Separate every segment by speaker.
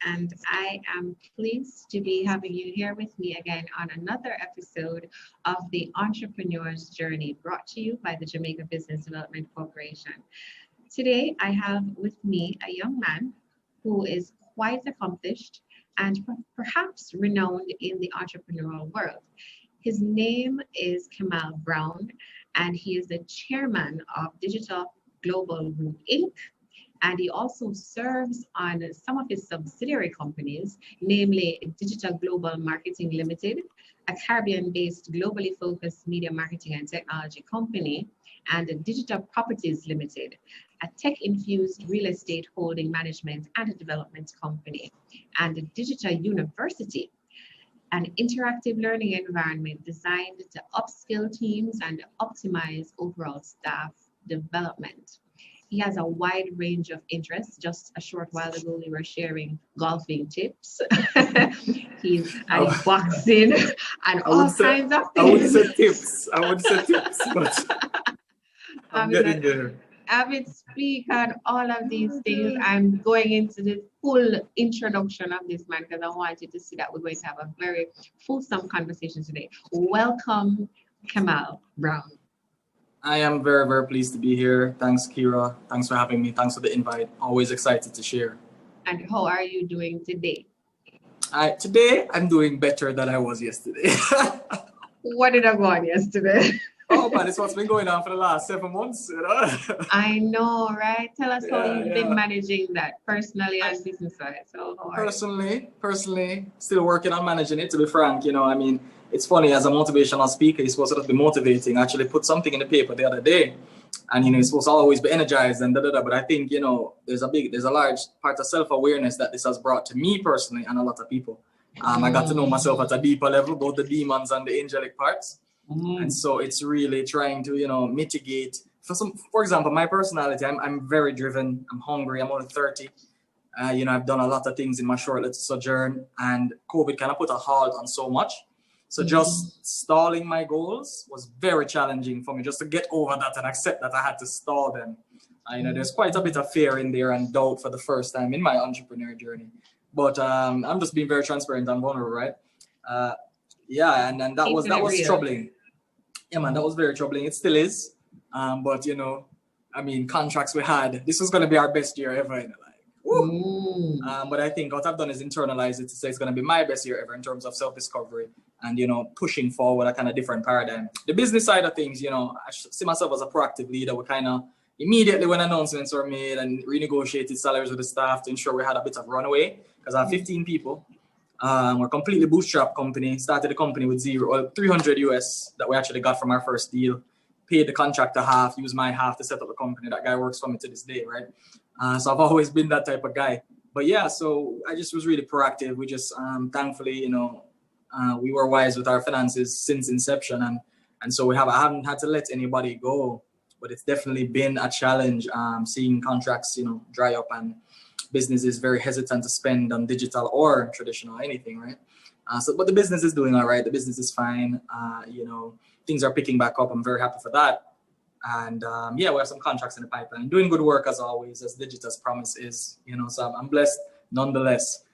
Speaker 1: and I am pleased to be having you here with me again on another episode of the Entrepreneur's Journey brought to you by the Jamaica Business Development Corporation. Today, I have with me a young man who is quite accomplished and perhaps renowned in the entrepreneurial world. His name is Kemal Brown, and he is the chairman of Digita Global Group Inc. And he also serves on some of his subsidiary companies, namely Digita Global Marketing Limited, a Caribbean-based globally focused media marketing and technology company, and Digita Properties Limited, a tech-infused real estate holding management and development company, and Digita University, an interactive learning environment designed to upskill teams and optimize overall staff development. He has a wide range of interests. Just a short while ago, we were sharing golfing tips. He's and boxing and all kinds of things.
Speaker 2: I would say tips. But I'm getting there.
Speaker 1: I would speak on all of these things. I'm going into the full introduction of this man because I wanted to see that we're going to have a very fulsome conversation today. Welcome, Kemal Brown.
Speaker 2: I am very, very pleased to be here. Thanks, Kira. Thanks for having me. Thanks for the invite. Always excited to share.
Speaker 1: And how are you doing today?
Speaker 2: Today, I'm doing better than I was yesterday.
Speaker 1: What did I go on yesterday?
Speaker 2: Oh man, it's what's been going on for the last 7 months,
Speaker 1: I know, right? Tell us how you've been managing that personally and business-wise. So
Speaker 2: personally, still working on managing it, to be frank. It's funny, as a motivational speaker, you're supposed to be motivating. I actually put something in the paper the other day, and you're supposed to always be energized and but I think, there's a large part of self-awareness that this has brought to me personally and a lot of people. I got to know myself at a deeper level, both the demons and the angelic parts. And so it's really trying to, mitigate. For example, my personality, I'm very driven. I'm hungry. I'm only 30. I've done a lot of things in my short little sojourn, and COVID kind of put a halt on so much. So just stalling my goals was very challenging for me, just to get over that and accept that I had to stall them. There's quite a bit of fear in there and doubt for the first time in my entrepreneur journey. But I'm just being very transparent and vulnerable, right? And that was troubling. Yeah, man, that was very troubling. It still is. But, contracts we had, this was going to be our best year ever in life. But I think what I've done is internalize it to say it's going to be my best year ever in terms of self-discovery and, pushing forward a kind of different paradigm. The business side of things, I see myself as a proactive leader. We kind of immediately when announcements were made and renegotiated salaries with the staff to ensure we had a bit of runaway because I have 15 people. We're a completely bootstrap company. Started the company with $300 that we actually got from our first deal. Paid the contractor half, used my half to set up the company. That guy works for me to this day, right? So I've always been that type of guy. But yeah, so I just was really proactive. We just thankfully, we were wise with our finances since inception, and so I haven't had to let anybody go. But it's definitely been a challenge seeing contracts, dry up and business is very hesitant to spend on digital or traditional anything, right? But the business is doing all right. The business is fine. Things are picking back up. I'm very happy for that. And we have some contracts in the pipeline. Doing good work as always, as Digita's promise is. So I'm blessed nonetheless.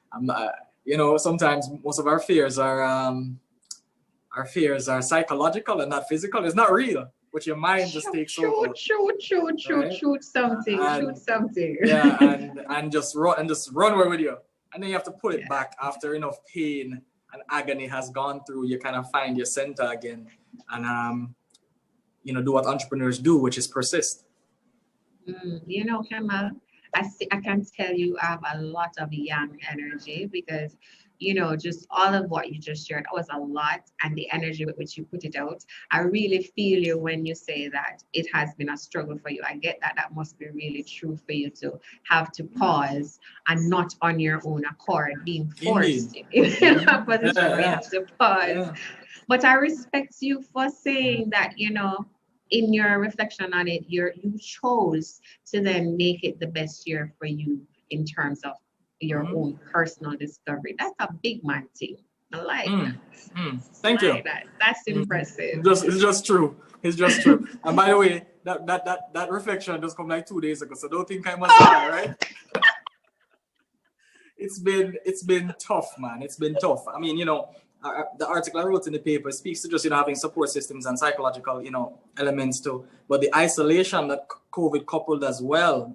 Speaker 2: Sometimes most of our fears are psychological and not physical. It's not real. But your mind just takes over.
Speaker 1: Shoot something.
Speaker 2: Yeah, and just run away with you. And then you have to pull it back after enough pain and agony has gone through. You kind of find your center again and do what entrepreneurs do, which is persist.
Speaker 1: Kemal, I can tell you I have a lot of young energy because just all of what you just shared was a lot, and the energy with which you put it out. I really feel you when you say that it has been a struggle for you. I get that must be really true for you to have to pause and not on your own accord, being forced in a position where you have to pause. Yeah. But I respect you for saying that, in your reflection on it, you chose to then make it the best year for you in terms of your own personal discovery. That's a big man thing. I like that.
Speaker 2: Thank you.
Speaker 1: That's impressive.
Speaker 2: It's just true. And by the way, that reflection just come like 2 days ago, so don't think I must lie, right? it's been tough, man. It's been tough. I mean, the article I wrote in the paper speaks to just having support systems and psychological elements too. But the isolation that COVID coupled as well,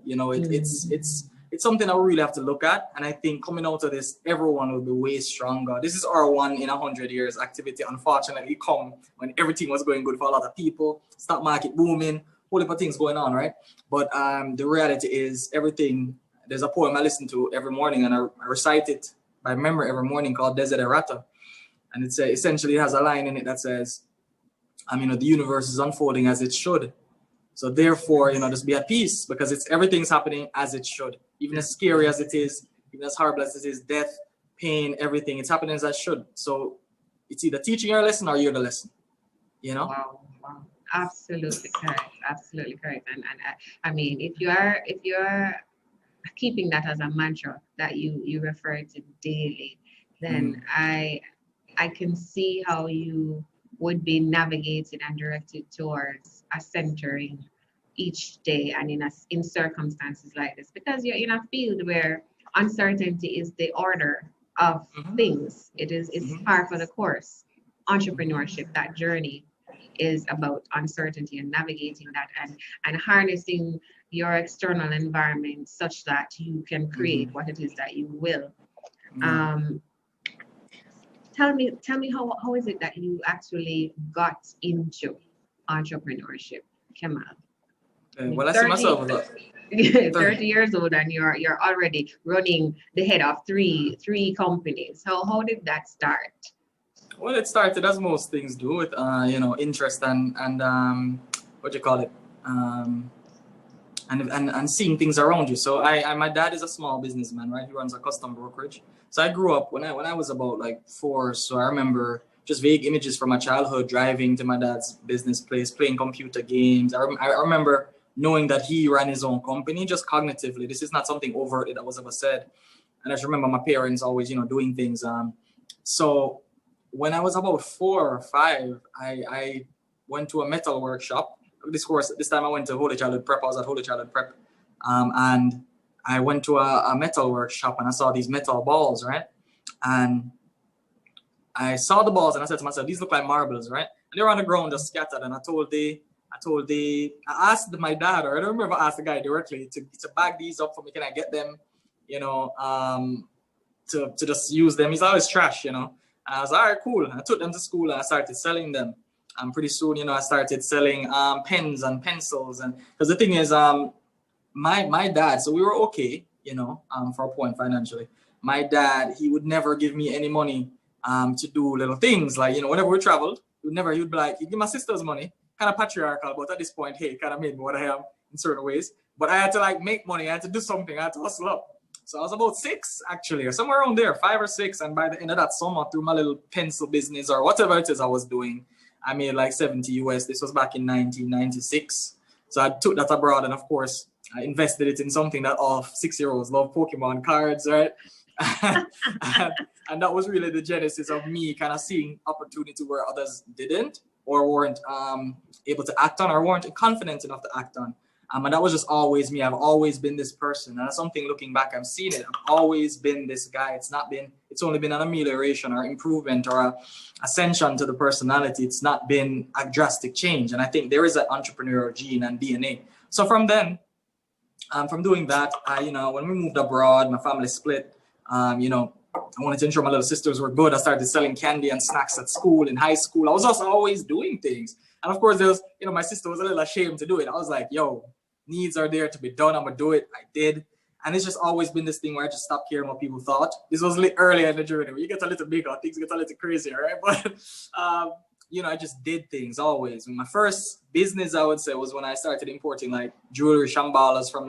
Speaker 2: it's something that we really have to look at. And I think coming out of this, everyone will be way stronger. This is our 1 in 100 years activity. Unfortunately, come when everything was going good for a lot of people, stock market booming, whole heap of things going on, right? But the reality is everything. There's a poem I listen to every morning, and I recite it by memory every morning called Desiderata. And it's essentially it has a line in it that says, the universe is unfolding as it should. So therefore, just be at peace because everything's happening as it should. Even as scary as it is, even as horrible as it is, death, pain, everything, it's happening as it should. So it's either teaching your lesson or you're the lesson,
Speaker 1: Wow. Absolutely correct. Absolutely correct. And I mean, if you're keeping that as a mantra that you refer to daily, then I can see how you would be navigated and directed towards a centering each day and in circumstances like this, because you're in a field where uncertainty is the order of things. It's par for the course. Entrepreneurship, that journey, is about uncertainty and navigating that and harnessing your external environment such that you can create what it is that you will. Tell me how is it that you actually got into entrepreneurship, Kemal?
Speaker 2: Well, I see myself as
Speaker 1: 30 years old and you're already running the head of three companies. How did that start?
Speaker 2: Well, it started as most things do with interest and what do you call it, and seeing things around you. So my dad is a small businessman, right? He runs a custom brokerage. So I grew up when I was about like 4. So I remember just vague images from my childhood, driving to my dad's business place, playing computer games. I remember knowing that he ran his own company just cognitively. This is not something overtly that was ever said. And I just remember my parents always, doing things. So when I was about 4 or 5, I went to a metal workshop. This time I went to Holy Childhood Prep. I was at Holy Childhood Prep. And I went to a metal workshop and I saw these metal balls, right? And I saw the balls and I said to myself, these look like marbles, right? And they were on the ground just scattered. And I asked my dad, or I don't remember, I asked the guy directly to bag these up for me. Can I get them, to just use them? He's always trash, And I was all right, cool. And I took them to school and I started selling them. And pretty soon, I started selling pens and pencils. And because the thing is, my dad, so we were okay, for a point financially. My dad, he would never give me any money to do little things like, whenever we traveled, he would be like, he'd give my sisters money, kind of patriarchal, but at this point, hey, kind of made me what I am in certain ways. But I had to make money, I had to do something, I had to hustle up. So I was about 6 actually, or somewhere around there, 5 or 6. And by the end of that summer, through my little pencil business or whatever it is I was doing, I made like 70 US. This was back in 1996. So I took that abroad and of course, I invested it in something that all 6-year-olds love, Pokemon cards, right? and that was really the genesis of me kind of seeing opportunity where others didn't or weren't able to act on or weren't confident enough to act on. And that was just always me. I've always been this person. And that's something looking back, I've seen it. I've always been this guy. It's only been an amelioration or improvement or a ascension to the personality. It's not been a drastic change. And I think there is an entrepreneurial gene and DNA. So from then, from doing that, when we moved abroad, my family split, I wanted to ensure my little sisters were good. I started selling candy and snacks at school, in high school. I was just always doing things. And of course, there was, my sister was a little ashamed to do it. I was like, yo, needs are there to be done. I'm going to do it. I did. And it's just always been this thing where I just stopped caring what people thought. This was earlier in the journey where you get a little bigger, things get a little crazier, right? But, I just did things always. My first business, I would say, was when I started importing like jewelry, shambalas from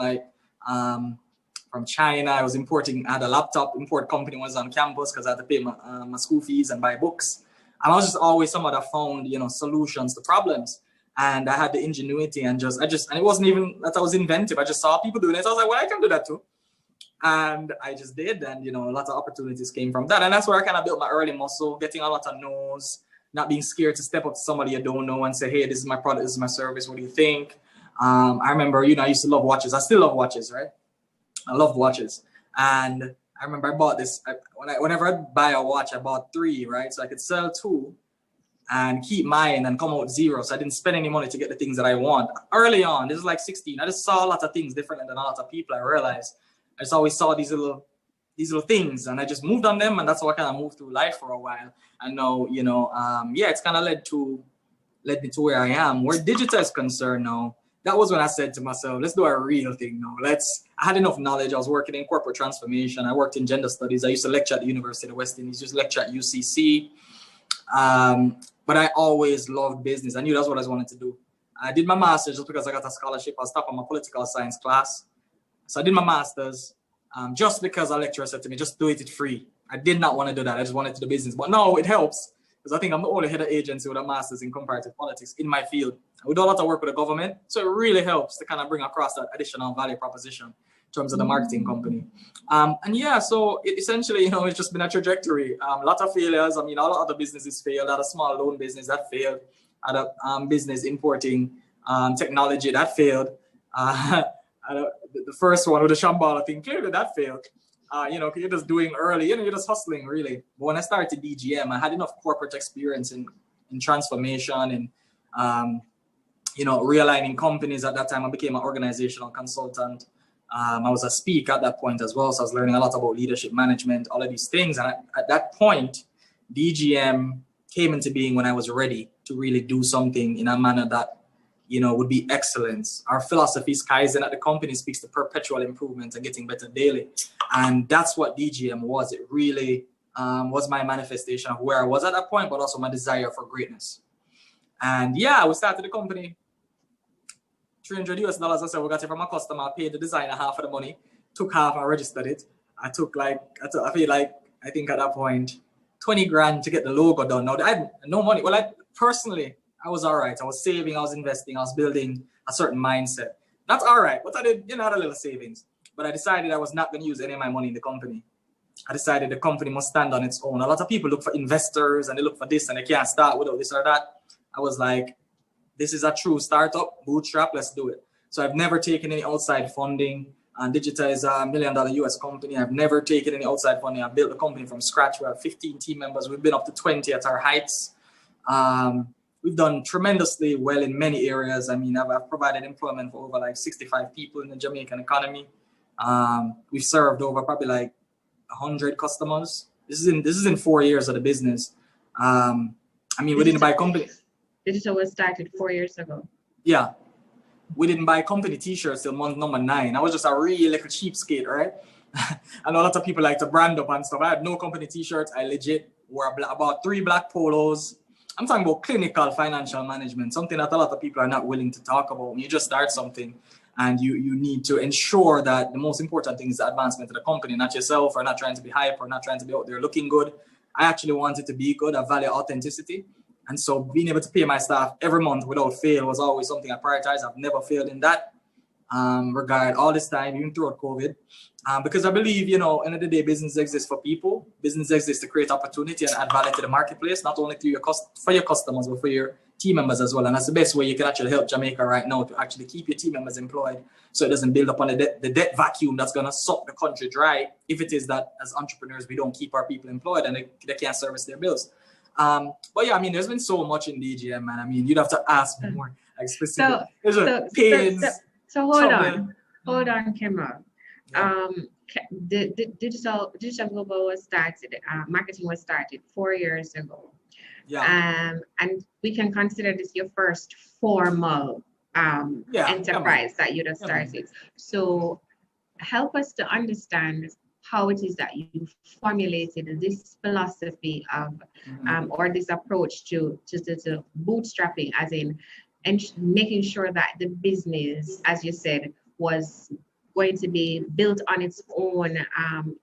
Speaker 2: China. I was importing, I had a laptop import company was on campus because I had to pay my school fees and buy books. And I was just always someone that found, solutions to problems. And I had the ingenuity and it wasn't even that I was inventive. I just saw people doing it. So I was like, well, I can do that too. And I just did. And, a lot of opportunities came from that. And that's where I kind of built my early muscle, getting a lot of no's, not being scared to step up to somebody you don't know and say, hey, this is my product, this is my service. What do you think? I remember, I used to love watches. I still love watches, right? I loved watches. And I remember I bought this, whenever I buy a watch, I bought 3, right? So I could sell 2 and keep mine and come out 0. So I didn't spend any money to get the things that I want. Early on, this is like 16, I just saw a lot of things differently than a lot of people. I realized I just always saw these little things, and I just moved on them, and that's how I kind of moved through life for a while. And now, it's kind of led me to where I am. Where Digita is concerned now, that was when I said to myself, let's do a real thing now. I had enough knowledge. I was working in corporate transformation. I worked in gender studies. I used to lecture at the University of the West Indies, just lecture at UCC. But I always loved business. I knew that's what I wanted to do. I did my master's just because I got a scholarship. I was top of my political science class. So I did my master's just because a lecturer said to me, just do it free. I did not want to do that. I just wanted to do business. But no, it helps, because I think I'm the only head of agency with a master's in comparative politics in my field. We do a lot of work with the government, so it really helps to kind of bring across that additional value proposition in terms of the marketing company. So it essentially, it's just been a trajectory. A lot of failures. I mean, a lot of other businesses failed. I had a small loan business that failed. I had a business importing technology that failed. The first one with the Shambhala thing, clearly that failed. Because you're just doing early, you're just hustling really. But when I started DGM, I had enough corporate experience in transformation and realigning companies. At that time, I became an organizational consultant. I was a speaker at that point as well, so I was learning a lot about leadership management, all of these things. And at that point, DGM came into being when I was ready to really do something in a manner that would be excellence. Our philosophy is Kaizen at the company, speaks to perpetual improvement and getting better daily. And that's what DGM was. It really was my manifestation of where I was at that point, but also my desire for greatness. And we started the company. $300 I said we got it from a customer. I paid the designer half of the money, took half and registered it. I think at that point, 20 grand to get the logo done. Now I had no money. Well, I was all right. I was saving, I was investing, I was building a certain mindset. That's all right. But I did, had a little savings. But I decided I was not going to use any of my money in the company. I decided the company must stand on its own. A lot of people look for investors and they look for this and they can't start without this or that. I was like, this is a true startup, bootstrap, let's do it. So I've never taken any outside funding. And Digita is a $1 million US company. I've never taken any outside funding. I built the company from scratch. We have 15 team members. We've been up to 20 at our heights. We've done tremendously well in many areas. I mean, I've provided employment for over 65 people in the Jamaican economy. We've served over probably 100 customers. This is in 4 years of the business. We didn't buy company.
Speaker 1: Digita was started 4 years ago.
Speaker 2: Yeah. We didn't buy company t-shirts till month number 9. I was just a real little cheapskate, right? I know a lot of people like to brand up and stuff. I had no company t-shirts. I legit wore about 3 black polos. I'm talking about clinical financial management, something that a lot of people are not willing to talk about. When you just start something and you need to ensure that the most important thing is the advancement of the company, not yourself, or not trying to be hype, or not trying to be out there looking good. I actually wanted to be good. I value authenticity. And so being able to pay my staff every month without fail was always something I prioritized. I've never failed in that regard all this time, even throughout COVID. Because I believe, end of the day, business exists for people. Business exists to create opportunity and add value to the marketplace, not only to for your customers, but for your team members as well. And that's the best way you can actually help Jamaica right now, to actually keep your team members employed, so it doesn't build up on the debt vacuum that's going to suck the country dry if it is that as entrepreneurs we don't keep our people employed and they can't service their bills. There's been so much in DGM, man. You'd have to ask me more specific.
Speaker 1: So hold on, Kemal. Yeah. The Digita Global was started. Marketing was started 4 years ago. Yeah. And we can consider this your first formal enterprise that you'd have started. So help us to understand how it is that you formulated this philosophy of or this approach to bootstrapping, as in making sure that the business, as you said, was going to be built on its own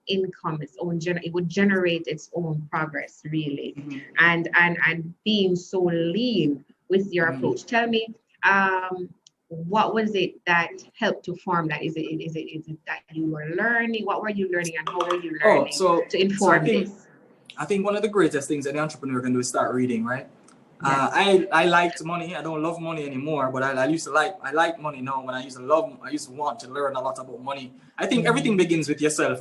Speaker 1: income, it would generate its own progress, really, and being so lean with your approach. Tell me, what was it that helped to form that? Is it that you were learning? What were you learning, and how were you learning to inform this?
Speaker 2: I think one of the greatest things any entrepreneur can do is start reading, right? Yes. I liked money. I don't love money anymore, but I used to like money now. When I used to want to learn a lot about money. I think everything begins with yourself,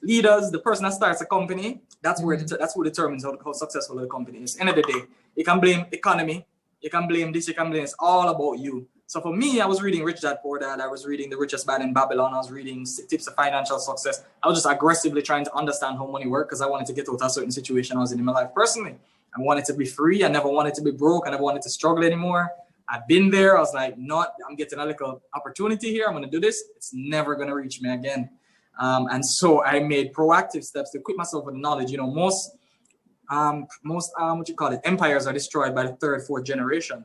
Speaker 2: Leaders, the person that starts a company, that's who determines how successful the company is. End of the day, you can blame economy, you can blame this, you can blame it's all about you. So for me, I was reading Rich Dad Poor Dad, I was reading The Richest Man in Babylon, I was reading Tips of Financial Success. I was just aggressively trying to understand how money worked because I wanted to get out of a certain situation I was in my life personally. I wanted to be free. I never wanted to be broke. I never wanted to struggle anymore. I've been there. I was like, I'm getting a little opportunity here. I'm going to do this. It's never going to reach me again. And so I made proactive steps to equip myself with knowledge. You know, most empires are destroyed by the third, fourth generation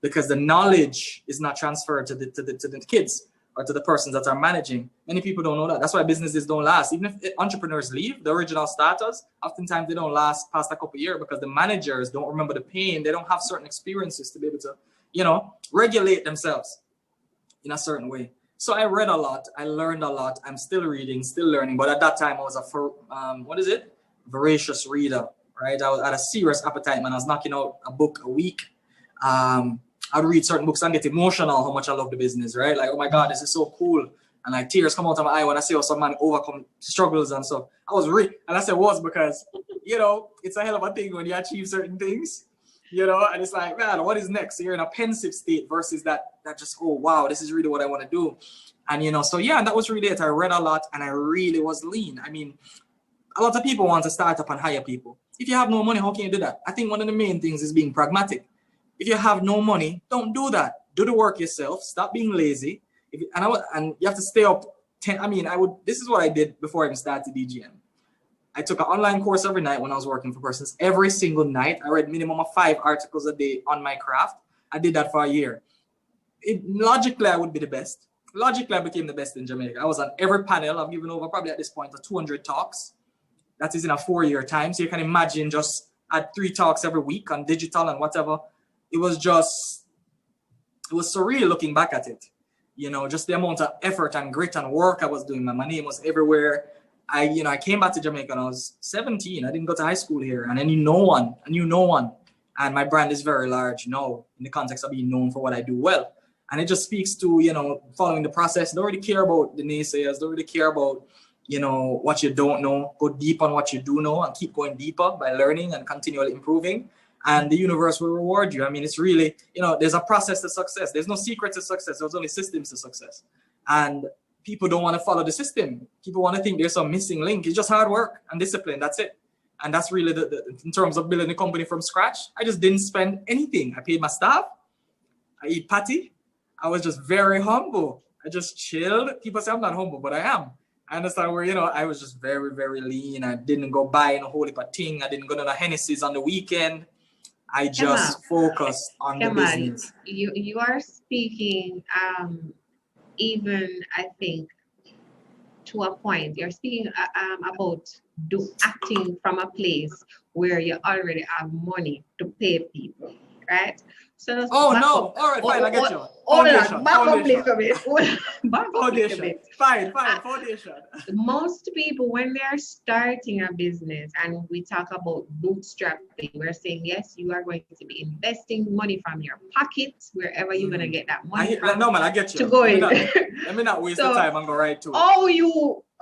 Speaker 2: because the knowledge is not transferred to the kids or to the persons that are managing. Many people don't know that. That's why businesses don't last. Even if entrepreneurs leave, the original starters, oftentimes they don't last past a couple of years because the managers don't remember the pain. They don't have certain experiences to be able to, regulate themselves in a certain way. So I read a lot. I learned a lot. I'm still reading, still learning. But at that time, I was voracious reader, right? I had a serious appetite, man. I was knocking out a book a week. I'd read certain books and get emotional how much I love the business, right? Like, oh my God, this is so cool. And like tears come out of my eye when I see how some man overcome struggles and stuff. And I said because, it's a hell of a thing when you achieve certain things, and it's like, man, what is next? So you're in a pensive state versus that just, oh, wow, this is really what I want to do. And, that was really it. I read a lot and I really was lean. I mean, a lot of people want to start up and hire people. If you have no money, how can you do that? I think one of the main things is being pragmatic. If you have no money, don't do that. Do the work yourself. Stop being lazy. And you have to stay up. This is what I did before I even started DGM. I took an online course every night when I was working for persons. Every single night, I read minimum of 5 articles a day on my craft. I did that for a year. Logically, I would be the best. Logically, I became the best in Jamaica. I was on every panel. I've given over probably at this point 200 talks. That is in a 4-year time. So you can imagine just at 3 talks every week on digital and whatever. It was surreal looking back at it. Just the amount of effort and grit and work I was doing. My name was everywhere. I came back to Jamaica when I was 17. I didn't go to high school here and I knew no one. And my brand is very large now in the context of being known for what I do well. And it just speaks to, following the process. Don't really care about the naysayers. Don't really care about, what you don't know. Go deep on what you do know and keep going deeper by learning and continually improving. And the universe will reward you. I mean, it's really, there's a process to success. There's no secret to success. There's only systems to success. And people don't want to follow the system. People want to think there's some missing link. It's just hard work and discipline. That's it. And that's really in terms of building a company from scratch. I just didn't spend anything. I paid my staff. I eat patty. I was just very humble. I just chilled. People say I'm not humble, but I am. I understand where, I was just very, very lean. I didn't go buy a whole heap of thing. I didn't go to the Hennessy's on the weekend. I just focused on the business.
Speaker 1: You are speaking, even I think, to a point. You're speaking about acting from a place where you already have money to pay people, right? So
Speaker 2: all right, fine, I get you.
Speaker 1: Foundation.
Speaker 2: Foundation.
Speaker 1: Most people, when they're starting a business and we talk about bootstrapping, we're saying, yes, you are going to be investing money from your pocket, wherever you're going to get that money from.
Speaker 2: No, man, I get you.
Speaker 1: To go in.
Speaker 2: Let me not waste the time and go right to it.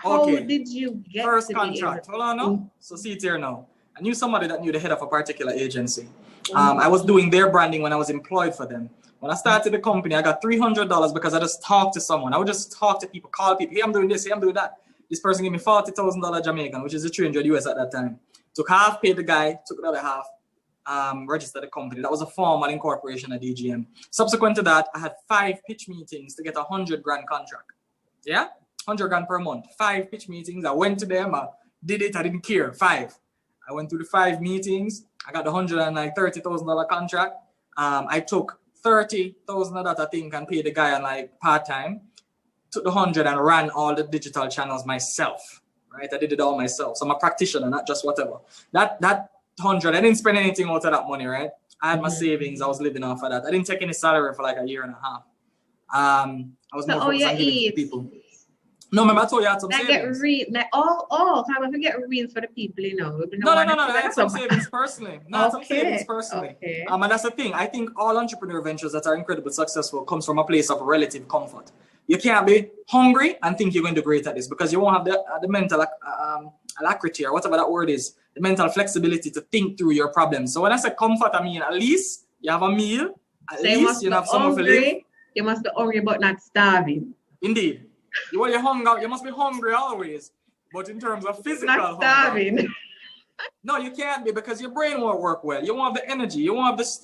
Speaker 1: How did you get
Speaker 2: first contract? Hold on now. So see it here now. I knew somebody that knew the head of a particular agency. I was doing their branding when I was employed for them. When I started the company, I got $300 because I just talked to someone. I would just talk to people, call people. Hey, I'm doing this. Hey, I'm doing that. This person gave me $40,000 Jamaican, which is a 300 US at that time. Took half, paid the guy, took the other half, registered the company. That was a formal incorporation at DGM. Subsequent to that, I had 5 pitch meetings to get a $100,000 contract. Yeah, $100,000 per month. 5 pitch meetings. I went to them. I did it. I didn't care. 5. I went through the 5 meetings. I got the $130,000 contract. I took 30,000 of that, I think, and paid the guy on part-time. Took the 100 and ran all the digital channels myself, right? I did it all myself. So I'm a practitioner, not just whatever. That 100, I didn't spend anything out of that money, right? I had my savings. I was living off of that. I didn't take any salary for a year and a half. I was more focused on giving to people. No, remember I told you I had some savings.
Speaker 1: I forget real for the people,
Speaker 2: No. I had some savings personally. Some savings personally.
Speaker 1: Okay.
Speaker 2: And that's the thing. I think all entrepreneur ventures that are incredibly successful comes from a place of relative comfort. You can't be hungry and think you're going to do great at this, because you won't have the mental alacrity, or whatever that word is, the mental flexibility to think through your problems. So when I say comfort, I mean at least you have a meal, at least you have somewhere to live.
Speaker 1: You must be hungry but not starving.
Speaker 2: Indeed. You must be hungry always. But in terms of physical
Speaker 1: not starving.
Speaker 2: hunger, no, you can't be, because your brain won't work well. You won't have the energy. You won't have this,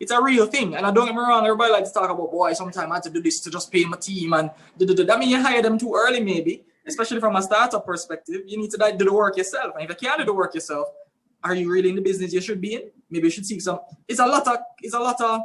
Speaker 2: it's a real thing. And I don't get me wrong, everybody likes to talk about, boy, sometimes I have to do this to just pay my team and I mean, you hire them too early, maybe, especially from a startup perspective. You need to do the work yourself. And if you can't do the work yourself, are you really in the business you should be in? Maybe you should seek some. It's a lot of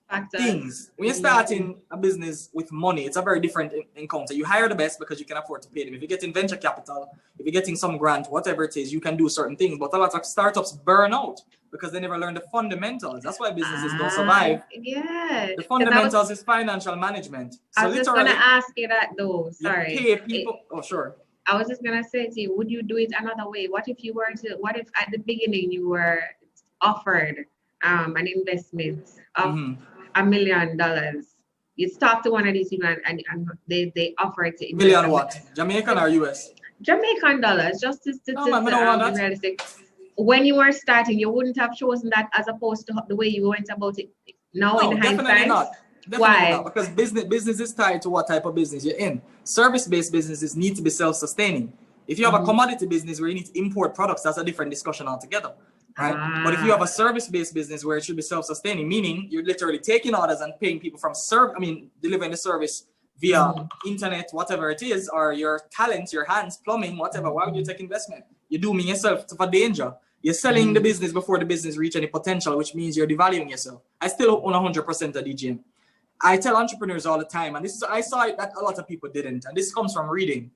Speaker 2: factors. Things. When you're starting a business with money, it's a very different encounter. You hire the best because you can afford to pay them. If you're getting venture capital, if you're getting some grant, whatever it is, you can do certain things. But a lot of startups burn out because they never learn the fundamentals. That's why businesses don't survive.
Speaker 1: Yeah.
Speaker 2: The fundamentals is financial management. So
Speaker 1: I was just going to ask you that though. Sorry.
Speaker 2: You pay people. Sure.
Speaker 1: I was just going to say to you, would you do it another way? What if at the beginning you were offered an investment of $1 million? You talk to one of these people and they offer it to
Speaker 2: million what? Jamaican or US?
Speaker 1: Jamaican dollars, just to be realistic. When you were starting, you wouldn't have chosen that as opposed to the way you went about it now in hindsight?
Speaker 2: Definitely not. Why? Not, because business is tied to what type of business you're in. Service-based businesses need to be self-sustaining. If you have a commodity business where you need to import products, that's a different discussion altogether. Right? But if you have a service-based business where it should be self-sustaining, meaning you're literally taking orders and paying people from delivering the service via internet, whatever it is, or your talent, your hands, plumbing, whatever, why would you take investment? You're dooming yourself for danger. You're selling the business before the business reach any potential, which means you're devaluing yourself. I still own 100% of DGM. I tell entrepreneurs all the time, and I saw it that a lot of people didn't, and this comes from reading.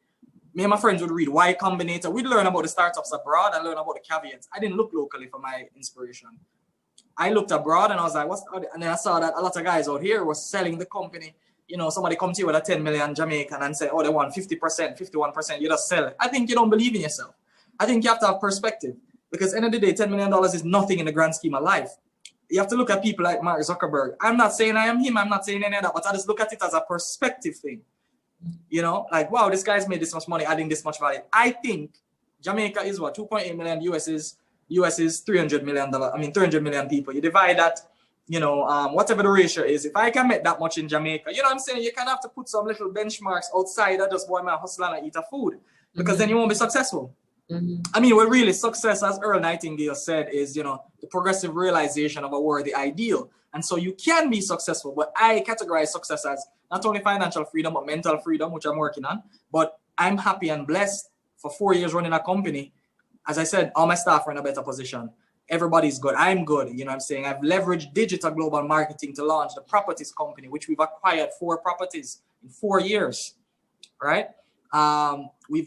Speaker 2: Me and my friends would read Y Combinator. We'd learn about the startups abroad and learn about the caveats. I didn't look locally for my inspiration. I looked abroad and I was like, and then I saw that a lot of guys out here were selling the company. Somebody comes here with a 10 million Jamaican and say, they want 50%, 51%, you just sell it. I think you don't believe in yourself. I think you have to have perspective, because at the end of the day, $10 million is nothing in the grand scheme of life. You have to look at people like Mark Zuckerberg. I'm not saying I am him. I'm not saying any of that, but I just look at it as a perspective thing. Like, wow, this guy's made this much money, adding this much value. I think Jamaica is 2.8 million. US is $300 million. 300 million people. You divide that, whatever the ratio is. If I can make that much in Jamaica, you know what I'm saying? You can have to put some little benchmarks outside of just boy, man, hustle and eat a food, because then you won't be successful. Really, success, as Earl Nightingale said, is, the progressive realization of a worthy ideal. And so you can be successful, but I categorize success as not only financial freedom, but mental freedom, which I'm working on. But I'm happy and blessed for 4 years running a company. As I said, all my staff are in a better position. Everybody's good. I'm good. You know what I'm saying? I've leveraged Digita Global marketing to launch the properties company, which we've acquired 4 properties in 4 years, right? We're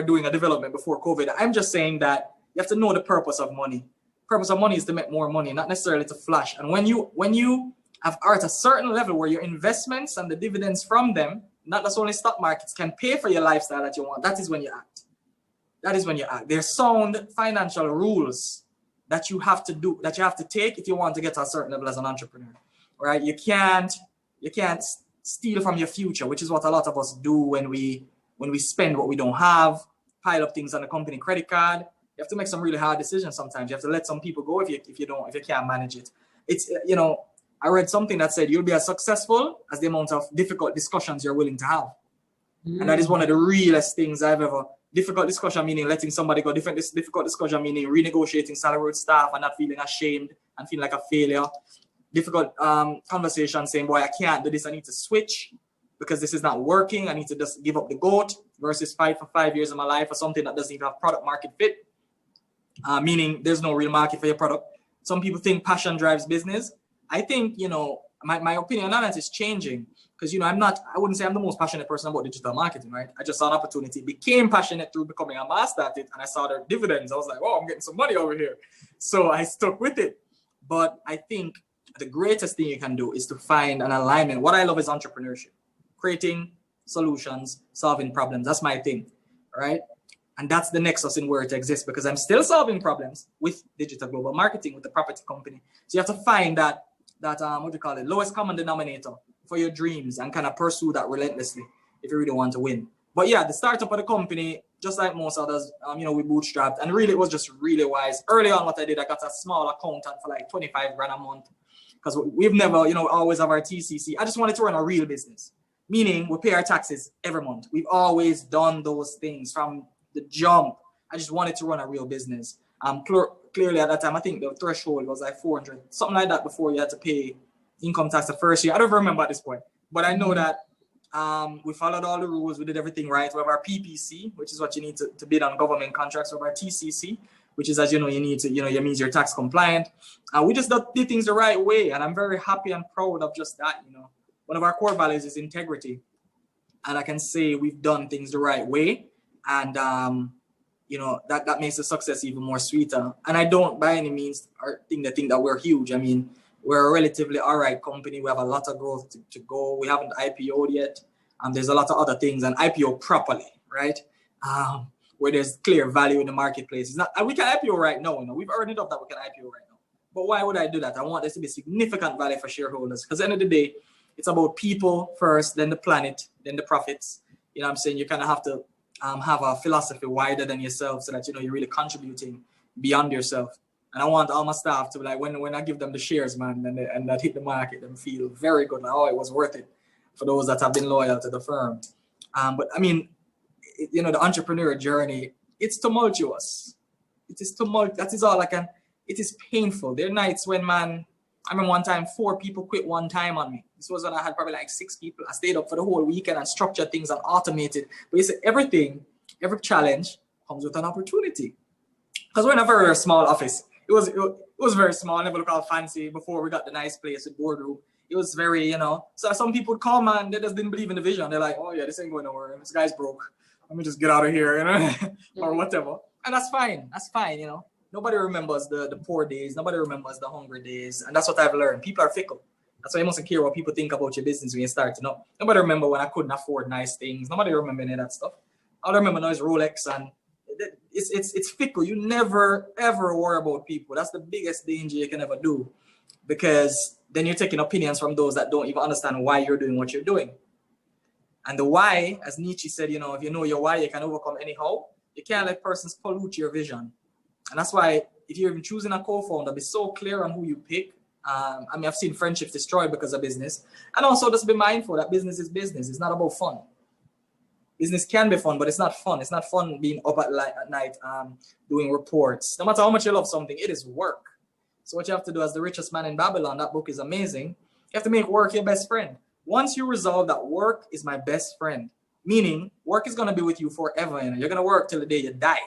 Speaker 2: doing a development before COVID. I'm just saying that you have to know the purpose of money. Purpose of money is to make more money, not necessarily to flash. And when you are at a certain level where your investments and the dividends from them, not just only stock markets, can pay for your lifestyle that you want, that is when you act. That is when you act. There's sound financial rules that you have to do, that you have to take if you want to get to a certain level as an entrepreneur, right? You can't steal from your future, which is what a lot of us do when we spend what we don't have, pile up things on the company credit card. You have to make some really hard decisions sometimes. You have to let some people go if you can't manage it. It's, I read something that said you'll be as successful as the amount of difficult discussions you're willing to have. And that is one of the realest things I've ever. Difficult discussion meaning letting somebody go. Difficult discussion meaning renegotiating salary with staff and not feeling ashamed and feeling like a failure. Difficult conversation saying, boy, I can't do this. I need to switch because this is not working. I need to just give up the goat versus fight for 5 years of my life for something that doesn't even have product market fit. Meaning there's no real market for your product. Some people think passion drives business. I think, my opinion on it is changing because, I wouldn't say I'm the most passionate person about digital marketing, right? I just saw an opportunity, became passionate through becoming a master at it, and I saw the dividends. I was like, oh, I'm getting some money over here. So I stuck with it. But I think the greatest thing you can do is to find an alignment. What I love is entrepreneurship, creating solutions, solving problems. That's my thing, right? And that's the nexus in where it exists, because I'm still solving problems with Digita Global Marketing, with the property company. So you have to find that lowest common denominator for your dreams and kind of pursue that relentlessly if you really want to win. But yeah, the startup of the company, just like most others, we bootstrapped, and really it was just really wise. Early on, what I did, I got a small accountant for like 25 grand a month, because we've never, always have our TCC. I just wanted to run a real business, meaning we pay our taxes every month. We've always done those things from the jump. I just wanted to run a real business. Clearly at that time, I think the threshold was like 400, something like that, before you had to pay income tax the first year. I don't remember at this point, but I know that we followed all the rules. We did everything right. We have our PPC, which is what you need to bid on government contracts. We have our TCC, which is, as you know, you need to, it means you're tax compliant. We just did things the right way. And I'm very happy and proud of just that. One of our core values is integrity. And I can say we've done things the right way. And, that makes the success even more sweeter. And I don't by any means think that we're huge. I mean, we're a relatively all right company. We have a lot of growth to go. We haven't IPO'd yet. There's a lot of other things, and IPO properly, right? Where there's clear value in the marketplace. It's not, we can IPO right now. We've earned it up that we can IPO right now. But why would I do that? I want this to be significant value for shareholders, because at the end of the day, it's about people first, then the planet, then the profits. I'm saying? You kind of have to have a philosophy wider than yourself, so that you're really contributing beyond yourself. And I want all my staff to be like, when I give them the shares, man, and that hit the market, them feel very good. Like, oh, it was worth it for those that have been loyal to the firm. But I mean, the entrepreneur journey, it's tumultuous. It is tumultuous. That is all I can. It is painful. There are nights when, man, I remember one time 4 people quit one time on me. This was when I had probably like 6 people. I stayed up for the whole weekend and structured things and automated. But you see, every challenge comes with an opportunity. Because we're in a very small office. It was very small, never looked all fancy before we got the nice place with boardroom. It was very, So some people would call, man, they just didn't believe in the vision. They're like, oh yeah, this ain't going nowhere. This guy's broke. Let me just get out of here, or whatever. And that's fine. That's fine, Nobody remembers the poor days. Nobody remembers the hungry days. And that's what I've learned. People are fickle. That's why you mustn't care what people think about your business when you start. Nobody remember when I couldn't afford nice things. Nobody remember any of that stuff. All I remember now is Rolex, and it's fickle. You never ever worry about people. That's the biggest danger you can ever do, because then you're taking opinions from those that don't even understand why you're doing what you're doing. And the why, as Nietzsche said, if you know your why, you can overcome anyhow. You can't let persons pollute your vision. And that's why if you're even choosing a co-founder, be so clear on who you pick. I've seen friendships destroyed because of business. And also just be mindful that business is business. It's not about fun. Business can be fun, but it's not fun. It's not fun being up at night doing reports. No matter how much you love something, it is work. So what you have to do, as The Richest Man in Babylon, that book is amazing. You have to make work your best friend. Once you resolve that work is my best friend, meaning work is going to be with you forever. You're going to work till the day you die.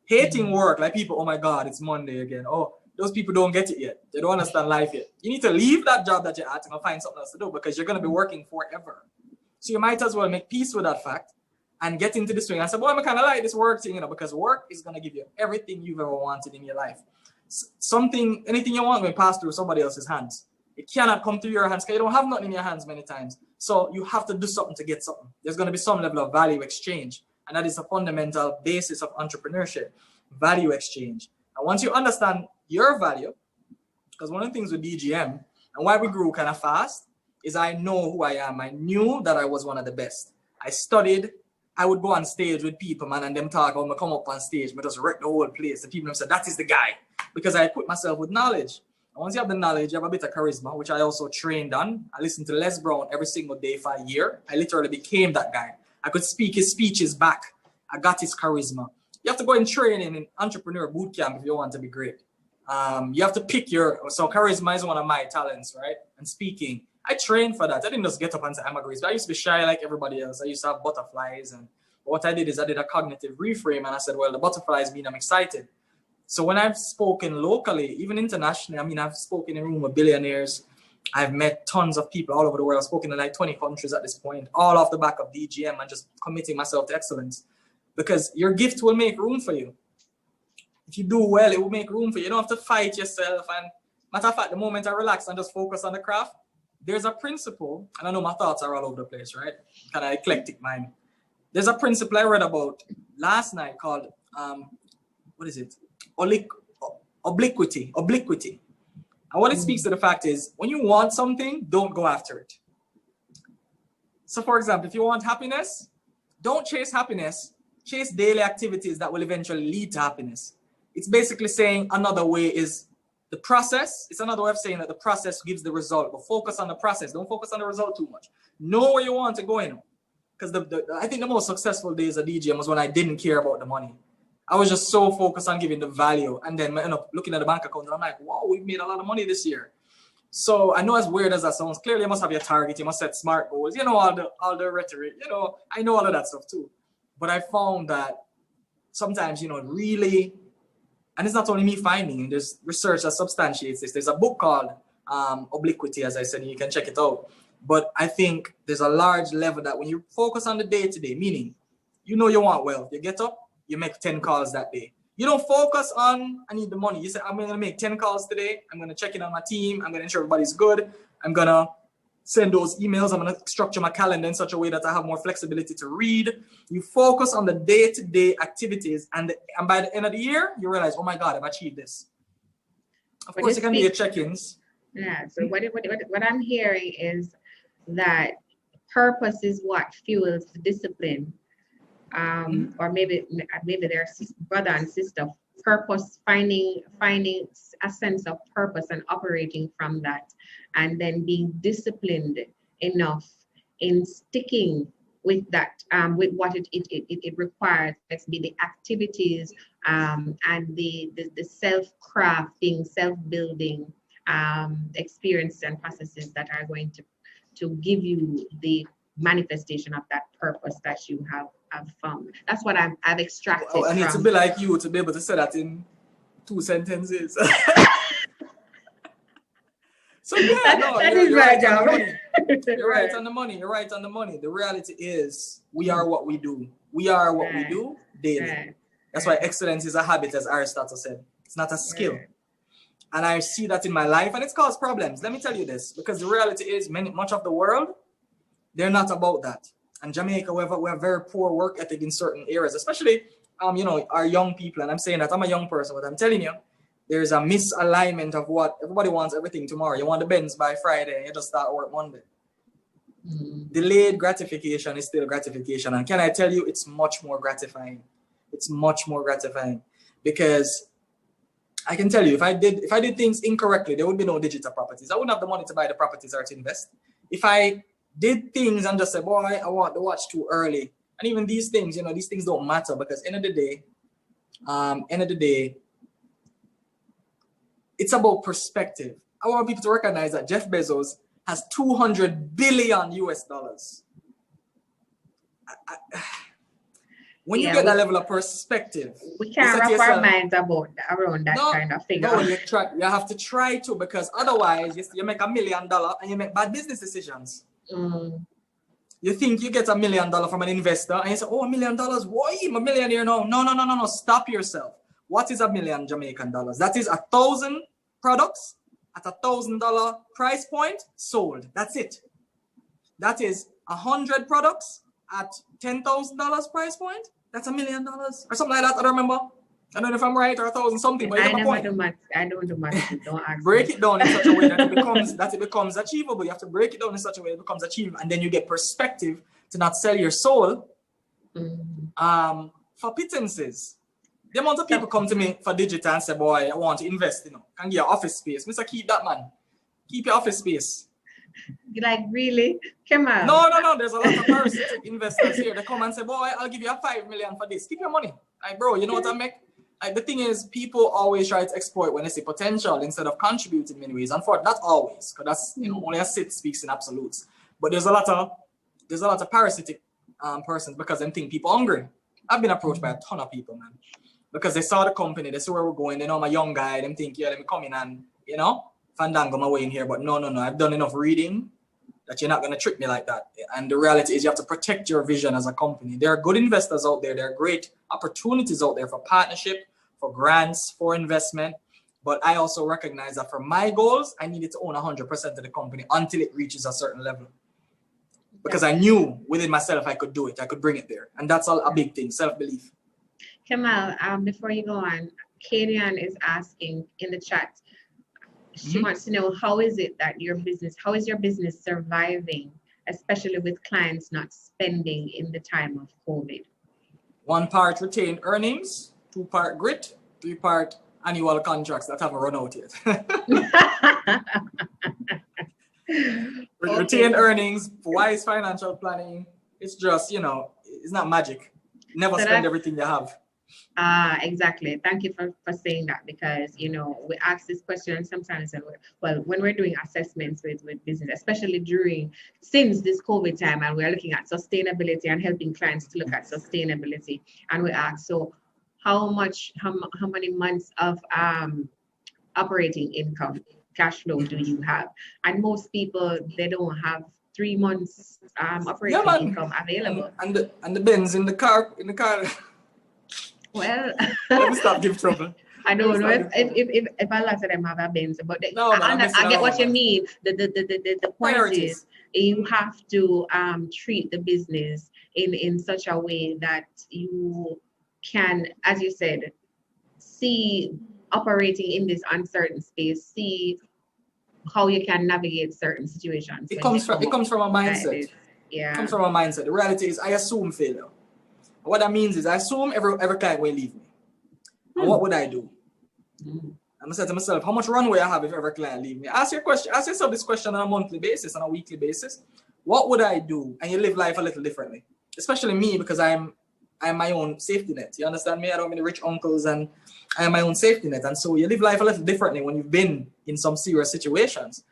Speaker 2: Hating work, like people, oh my God, it's Monday again. Oh, those people don't get it yet. They don't understand life yet. You need to leave that job that you're at and find something else to do, because you're going to be working forever. So you might as well make peace with that fact and get into the swing and say, boy, I kind of like this work thing, because work is going to give you everything you've ever wanted in your life. Anything you want will pass through somebody else's hands. It cannot come through your hands because you don't have nothing in your hands many times. So you have to do something to get something. There's going to be some level of value exchange. And that is a fundamental basis of entrepreneurship, value exchange. And once you understand your value, because one of the things with DGM and why we grew kind of fast is I know who I am. I knew that I was one of the best. I studied. I would go on stage with people, man, and them talk when I come up on stage, but just wreck the whole place. The people them say, that is the guy. Because I equipped myself with knowledge. And once you have the knowledge, you have a bit of charisma, which I also trained on. I listened to Les Brown every single day for a year. I literally became that guy. I could speak his speeches back. I got his charisma. You have to go and train in an entrepreneur boot camp if you want to be great. You have to pick so charisma is one of my talents, right? And speaking. I trained for that. I didn't just get up and say, I'm a great. I used to be shy like everybody else. I used to have butterflies. And what I did is I did a cognitive reframe, and I said, well, the butterflies mean I'm excited. So when I've spoken locally, even internationally, I've spoken in a room with billionaires. I've met tons of people all over the world. I've spoken in like 20 countries at this point, all off the back of DGM and just committing myself to excellence. Because your gift will make room for you. If you do well, it will make room for you. You don't have to fight yourself. And matter of fact, the moment I relax and just focus on the craft, there's a principle, and I know my thoughts are all over the place, right? Kind of eclectic mind. There's a principle I read about last night called, what is it? Obliquity. And what it speaks to the fact is, when you want something, don't go after it. So for example, if you want happiness, don't chase happiness, chase daily activities that will eventually lead to happiness. It's basically saying another way is the process. It's another way of saying that the process gives the result, but focus on the process. Don't focus on the result too much. Know where you want to go in. Because I think the most successful days of DJing was when I didn't care about the money. I was just so focused on giving the value. And then I end up looking at the bank account and I'm like, wow, we've made a lot of money this year. So I know, as weird as that sounds, clearly you must have your target, you must set smart goals, you know, all the rhetoric, you know, I know all of that stuff too. But I found that sometimes, you know, really, and it's not only me finding, there's research that substantiates this. There's a book called Obliquity, as I said, and you can check it out. But I think there's a large level that when you focus on the day-to-day, meaning, you know you want wealth, you get up, you make 10 calls that day. You don't focus on, I need the money. You say, I'm going to make 10 calls today. I'm going to check in on my team. I'm going to ensure everybody's good. I'm going to send those emails. I'm going to structure my calendar in such a way that I have more flexibility to read. You focus on the day-to-day activities. And by the end of the year, you realize, oh my God, I've achieved this. Of course, it can be your check-ins.
Speaker 1: Yeah. So what I'm hearing is that purpose is what fuels discipline. Or maybe their brother and sister, purpose, finding a sense of purpose and operating from that, and then being disciplined enough in sticking with that, with what it requires. Let's be the activities and the self-crafting, self-building experiences and processes that are going to give you the manifestation of that purpose that you have found. That's what I've extracted.
Speaker 2: Oh, I need to be like you to be able to say that in 2 sentences. So yeah, no, you're right on the money. You're right on the money. You're right on the money. The reality is we are what we do. We are what we do daily. That's why excellence is a habit, as Aristotle said. It's not a skill. And I see that in my life, and it's caused problems. Let me tell you this, because the reality is much of the world, they're not about that. And Jamaica, we have very poor work ethic in certain areas, especially, you know, our young people. And I'm saying that I'm a young person, but I'm telling you, there's a misalignment of what everybody wants everything tomorrow. You want the Benz by Friday, and you just start work Monday. Delayed gratification is still gratification. And can I tell you, it's much more gratifying. It's much more gratifying because I can tell you, if I did things incorrectly, there would be no digital properties. I wouldn't have the money to buy the properties or to invest. If I did things and just say, boy, I want the watch too early. And even these things, you know, these things don't matter because end of the day, it's about perspective. I want people to recognize that Jeff Bezos has 200 billion US dollars. When you get that level of perspective,
Speaker 1: we can't wrap our minds around that kind of figure.
Speaker 2: No, you have to try to, because otherwise you make $1 million and you make bad business decisions. You think you get $1 million from an investor and you say, oh, $1 million, why? I'm a millionaire now. No. Stop yourself. What is $1 million Jamaican dollars? That is 1,000 products at $1,000 price point sold. That's it. That is 100 products at $10,000 price point. That's $1 million or something like that. I don't remember. I don't know if I'm right or 1,000 something, but you get my point.
Speaker 1: I don't do much. Don't ask
Speaker 2: break it down in such a way that it becomes achievable. You have to break it down in such a way it becomes achievable, and then you get perspective to not sell your soul for pittances. The amount of people come to me for digital and say, boy, I want to invest, you know, can give you office space. Mr. Keep that, man. Keep your office space.
Speaker 1: Like, really? Kemal?
Speaker 2: No. There's a lot of parasitic investors here. They come and say, boy, I'll give you a 5 million for this. Keep your money. Like, bro, you know what I make? Like, the thing is, people always try to exploit when they see potential instead of contributing in many ways. Unfortunately, not always, because that's, you know, only a sit speaks in absolutes. But there's a lot of parasitic persons because they think people hungry. I've been approached by a ton of people, man, because they saw the company, they saw where we're going, they know I'm a young guy, they think, yeah, let me come in and, you know, fandango my way in here. But no, I've done enough reading that you're not going to trick me like that. And the reality is you have to protect your vision as a company. There are good investors out there. There are great opportunities out there for partnership, for grants, for investment. But I also recognize that for my goals, I needed to own 100% of the company until it reaches a certain level. Because I knew within myself I could do it. I could bring it there. And that's all a big thing, self-belief.
Speaker 1: Kemal, before you go on, Kadian is asking in the chat, she wants to know, how is your business surviving especially with clients not spending in the time of COVID?
Speaker 2: 1 part retained earnings, 2 part grit, 3 part annual contracts that haven't run out yet. Retained earnings, wise financial planning. It's just, it's not magic. Never spend everything you have.
Speaker 1: Exactly. Thank you for saying that, because we ask this question sometimes, and when we're doing assessments with business, especially since this COVID time, and we're looking at sustainability and helping clients to look at sustainability, and we ask, so how many months of operating income, cash flow do you have? And most people, they don't have 3 months operating income available.
Speaker 2: And the bins in the car.
Speaker 1: Well,
Speaker 2: let me stop give trouble.
Speaker 1: I don't know if a lot of them have a Benz, but I get what you mean. The point is, you have to treat the business in such a way that you can, as you said, see operating in this uncertain space, see how you can navigate certain situations.
Speaker 2: It comes from a mindset.
Speaker 1: Yeah.
Speaker 2: It comes from a mindset. The reality is, I assume failure. What that means is, I assume every client will leave me. And what would I do? I'm gonna say to myself, how much runway I have if every client leave me? Ask yourself this question on a monthly basis, on a weekly basis. What would I do? And you live life a little differently. Especially me, because I'm my own safety net. You understand me? I don't have any rich uncles, and I am my own safety net. And so you live life a little differently when you've been in some serious situations.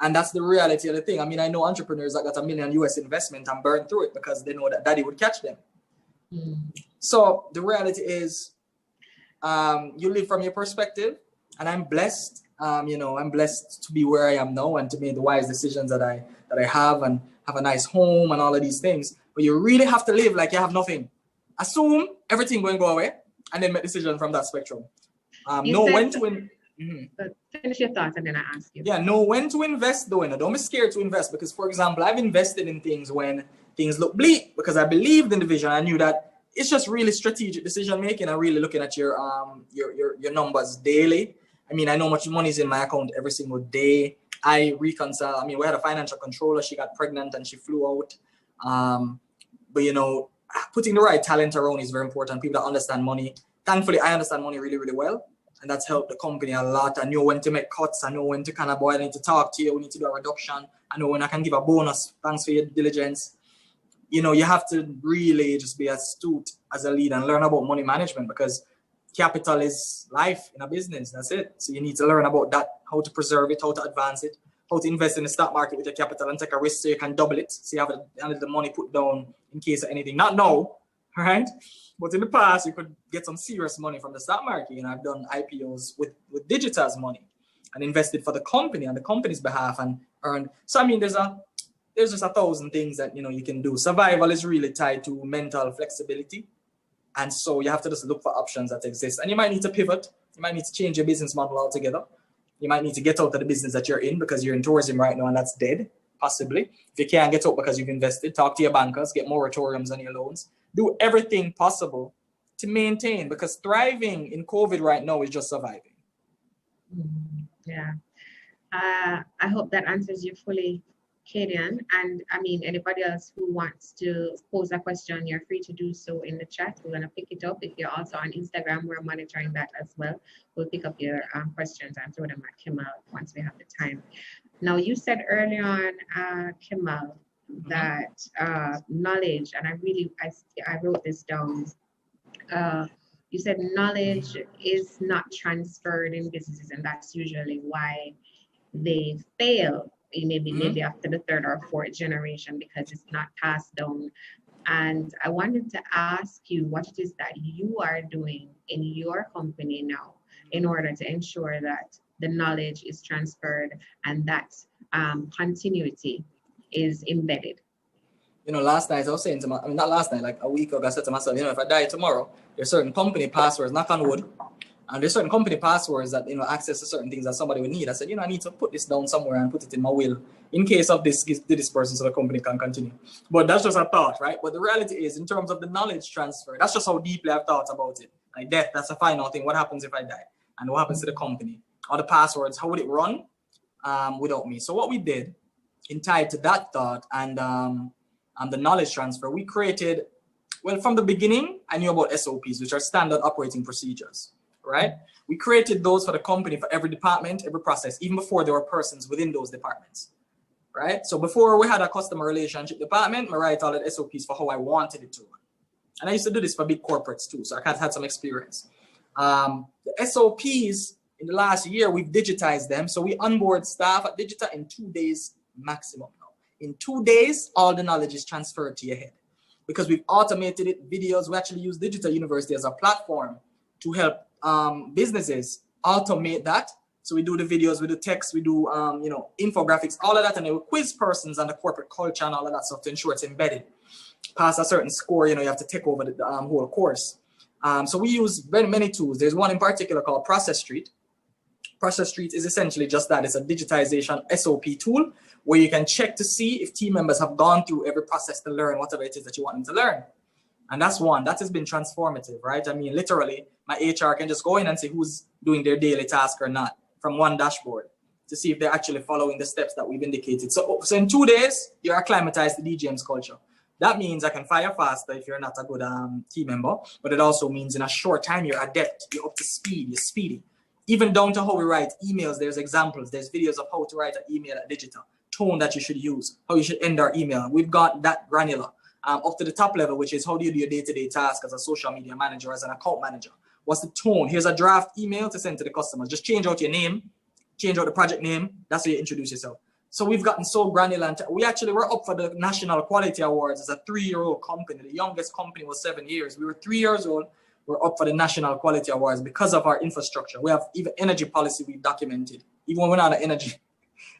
Speaker 2: And that's the reality of the thing. I mean, I know entrepreneurs that got $1 million US investment and burned through it because they know that daddy would catch them. So the reality is, you live from your perspective, and I'm blessed. I'm blessed to be where I am now and to make the wise decisions that I have, and have a nice home and all of these things. But you really have to live like you have nothing. Assume everything going to go away, and then make decisions from that spectrum. Know when to
Speaker 1: finish your thoughts, and then I ask you.
Speaker 2: Yeah, know when to invest though. And don't be scared to invest, because, for example, I've invested in things when things look bleak, because I believed in the vision. I knew that it's just really strategic decision making and really looking at your numbers daily. I mean, I know how much money is in my account every single day. I reconcile. I mean, we had a financial controller. She got pregnant and she flew out. But putting the right talent around is very important. People that understand money. Thankfully, I understand money really, really well. And that's helped the company a lot. I know when to make cuts. I know when to kind of, boy, I need to talk to you. We need to do a reduction. I know when I can give a bonus. Thanks for your diligence. You have to really just be astute as a leader and learn about money management, because capital is life in a business. That's it. So you need to learn about that, how to preserve it, how to advance it, how to invest in the stock market with your capital and take a risk so you can double it. So you have the money put down in case of anything. Not now, all right? But in the past, you could get some serious money from the stock market. I've done IPOs with Digita's money and invested for the company on the company's behalf and earned. So, I mean, there's just 1,000 things that, you can do. Survival is really tied to mental flexibility. And so you have to just look for options that exist. And you might need to pivot. You might need to change your business model altogether. You might need to get out of the business that you're in, because you're in tourism right now and that's dead, possibly. If you can't get out because you've invested, talk to your bankers, get moratoriums on your loans. Do everything possible to maintain, because thriving in COVID right now is just surviving.
Speaker 1: Yeah. I hope that answers you fully, Kadian. And I mean, anybody else who wants to pose a question, you're free to do so in the chat. We're going to pick it up. If you're also on Instagram, we're monitoring that as well. We'll pick up your questions and throw them at Kemal once we have the time. Now, you said earlier on, Kemal, that knowledge, and I wrote this down. You said knowledge is not transferred in businesses, and that's usually why they fail. Maybe after the 3rd or 4th generation, because it's not passed down. And I wanted to ask you what it is that you are doing in your company now in order to ensure that the knowledge is transferred and that continuity is embedded.
Speaker 2: Last night I was saying not last night, like a week ago, I said to myself, if I die tomorrow, there's certain company passwords, knock on wood, and there's certain company passwords that, access to certain things that somebody would need. I said, I need to put this down somewhere and put it in my will in case of this person, so the company can continue. But that's just a thought, right? But the reality is, in terms of the knowledge transfer, that's just how deeply I've thought about it. Like death, that's a final thing. What happens if I die? And what happens to the company? Or the passwords, how would it run without me? So what we did tied to that thought and the knowledge transfer, we created, well, from the beginning, I knew about SOPs, which are standard operating procedures, right? We created those for the company, for every department, every process, even before there were persons within those departments, right? So before we had a customer relationship department, I write all the SOPs for how I wanted it to run. And I used to do this for big corporates too, so I had some experience. The SOPs, in the last year, we've digitized them. So we onboard staff at Digita in 2 days maximum now. In 2 days, all the knowledge is transferred to your head. Because we've automated it, videos, we actually use Digita University as a platform to help businesses automate that. So we do the videos, we do text, we do infographics, all of that, and then we quiz persons on the corporate culture and all of that stuff to ensure it's embedded. Pass a certain score, you have to take over the whole course. So we use very many tools. There's one in particular called Process Street. Process Street is essentially just that. It's a digitization SOP tool where you can check to see if team members have gone through every process to learn whatever it is that you want them to learn. And that's one that has been transformative, right? I mean, literally, my HR can just go in and see who's doing their daily task or not from one dashboard to see if they're actually following the steps that we've indicated. So in 2 days, you're acclimatized to DGM's culture. That means I can fire faster if you're not a good team member, but it also means in a short time, you're adept, you're up to speed, you're speedy. Even down to how we write emails, there's examples, there's videos of how to write an email at Digita, tone that you should use, how you should end our email. We've got that granular. Up to the top level, which is how do you do your day-to-day task as a social media manager, as an account manager? What's the tone? Here's a draft email to send to the customers. Just change out your name, change out the project name. That's how you introduce yourself. So we've gotten so granular. And we actually were up for the National Quality Awards as a 3-year-old company. The youngest company was 7 years. We were 3 years old. We're up for the National Quality Awards because of our infrastructure. We have even energy policy we've documented, even when we're not an energy.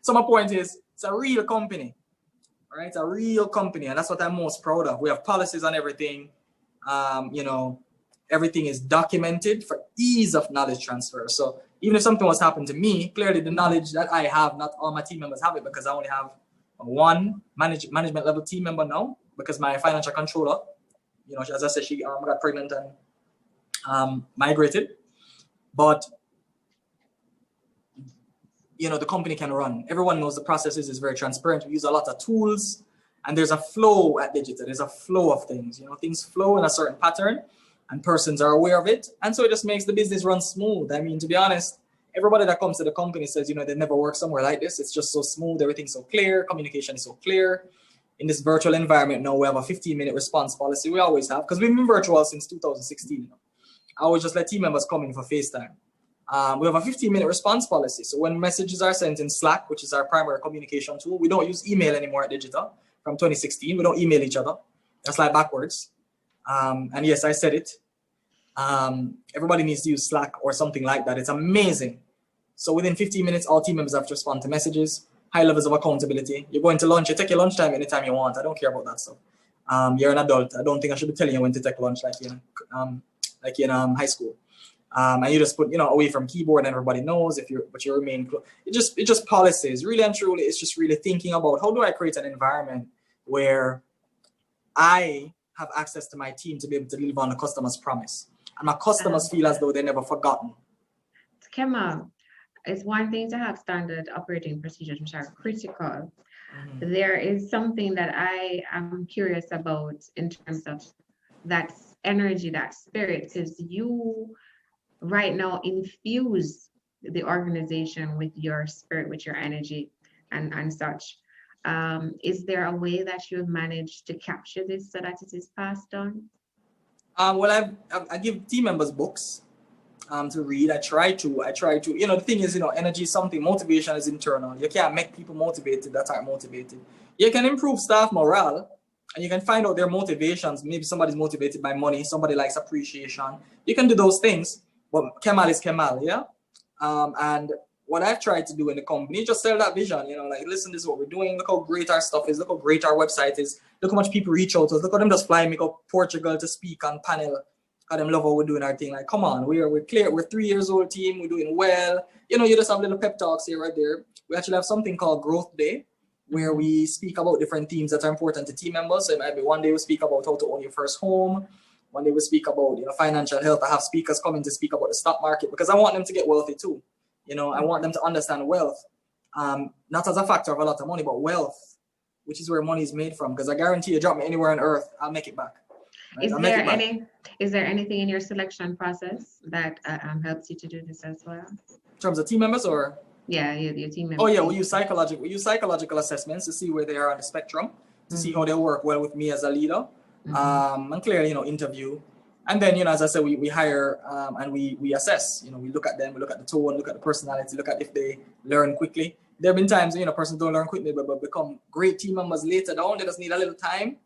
Speaker 2: So my point is, it's a real company, right? It's a real company, and that's what I'm most proud of. We have policies on everything. Everything is documented for ease of knowledge transfer. So even if something was happened to me, clearly the knowledge that I have, not all my team members have it, because I only have one management level team member now, because my financial controller, as I said, she got pregnant and migrated. But the company can run. Everyone knows the processes is very transparent. We use a lot of tools, and there's a flow at Digita. There's a flow of things. Things flow in a certain pattern, and persons are aware of it. And so it just makes the business run smooth. I mean, to be honest, everybody that comes to the company says, they never worked somewhere like this. It's just so smooth. Everything's so clear. Communication is so clear. In this virtual environment now, we have a 15-minute response policy. We always have, because we've been virtual since 2016. I always just let team members come in for FaceTime. We have a 15-minute response policy. So when messages are sent in Slack, which is our primary communication tool, we don't use email anymore at Digita. From 2016, we don't email each other. That's like backwards. And yes, I said it. Everybody needs to use Slack or something like that. It's amazing. So within 15 minutes, all team members have to respond to messages, high levels of accountability. You're going to lunch, you take your lunchtime anytime you want. I don't care about that stuff. You're an adult. I don't think I should be telling you when to take lunch like in high school. And you just put, away from keyboard, and everybody knows but you remain close. It just policies, really and truly. It's just really thinking about how do I create an environment where I have access to my team to be able to deliver on the customer's promise, and my customers feel as though they're never forgotten.
Speaker 1: Kemal, it's one thing to have standard operating procedures, which are critical. Mm-hmm. There is something that I am curious about in terms of that energy, that spirit, because you right now infuse the organization with your spirit, with your energy and such. Is there a way that you have managed to capture this so that it is passed on?
Speaker 2: Well, I give team members books to read. I try to, the thing is, energy is something, motivation is internal. You can't make people motivated that aren't motivated. You can improve staff morale, and you can find out their motivations. Maybe somebody's motivated by money, somebody likes appreciation. You can do those things, but Kemal is Kemal, yeah? And what I've tried to do in the company, just sell that vision, listen, this is what we're doing. Look how great our stuff is. Look how great our website is. Look how much people reach out to us. Look how them just fly me go Portugal to speak on panel. How them love how we're doing our thing. Like, come on, we're clear. We're 3 years old team. We're doing well. You just have little pep talks here, right there. We actually have something called Growth Day, where we speak about different themes that are important to team members. So it might be one day we speak about how to own your first home. One day we speak about financial health. I have speakers coming to speak about the stock market because I want them to get wealthy too. I want them to understand wealth. not as a factor of a lot of money, but wealth, which is where money is made from. Because I guarantee you, drop me anywhere on earth, I'll make it back. Right?
Speaker 1: Is there anything in your selection process that helps you to do this as well?
Speaker 2: In terms of team members, or?
Speaker 1: Yeah, your team members.
Speaker 2: Oh yeah, we use psychological assessments to see where they are on the spectrum, to see how they work well with me as a leader, and clearly, interview. And then, as I said, we hire and we assess. We look at them, we look at the tone, look at the personality, look at if they learn quickly. There have been times, persons don't learn quickly, but become great team members later down. They just need a little time.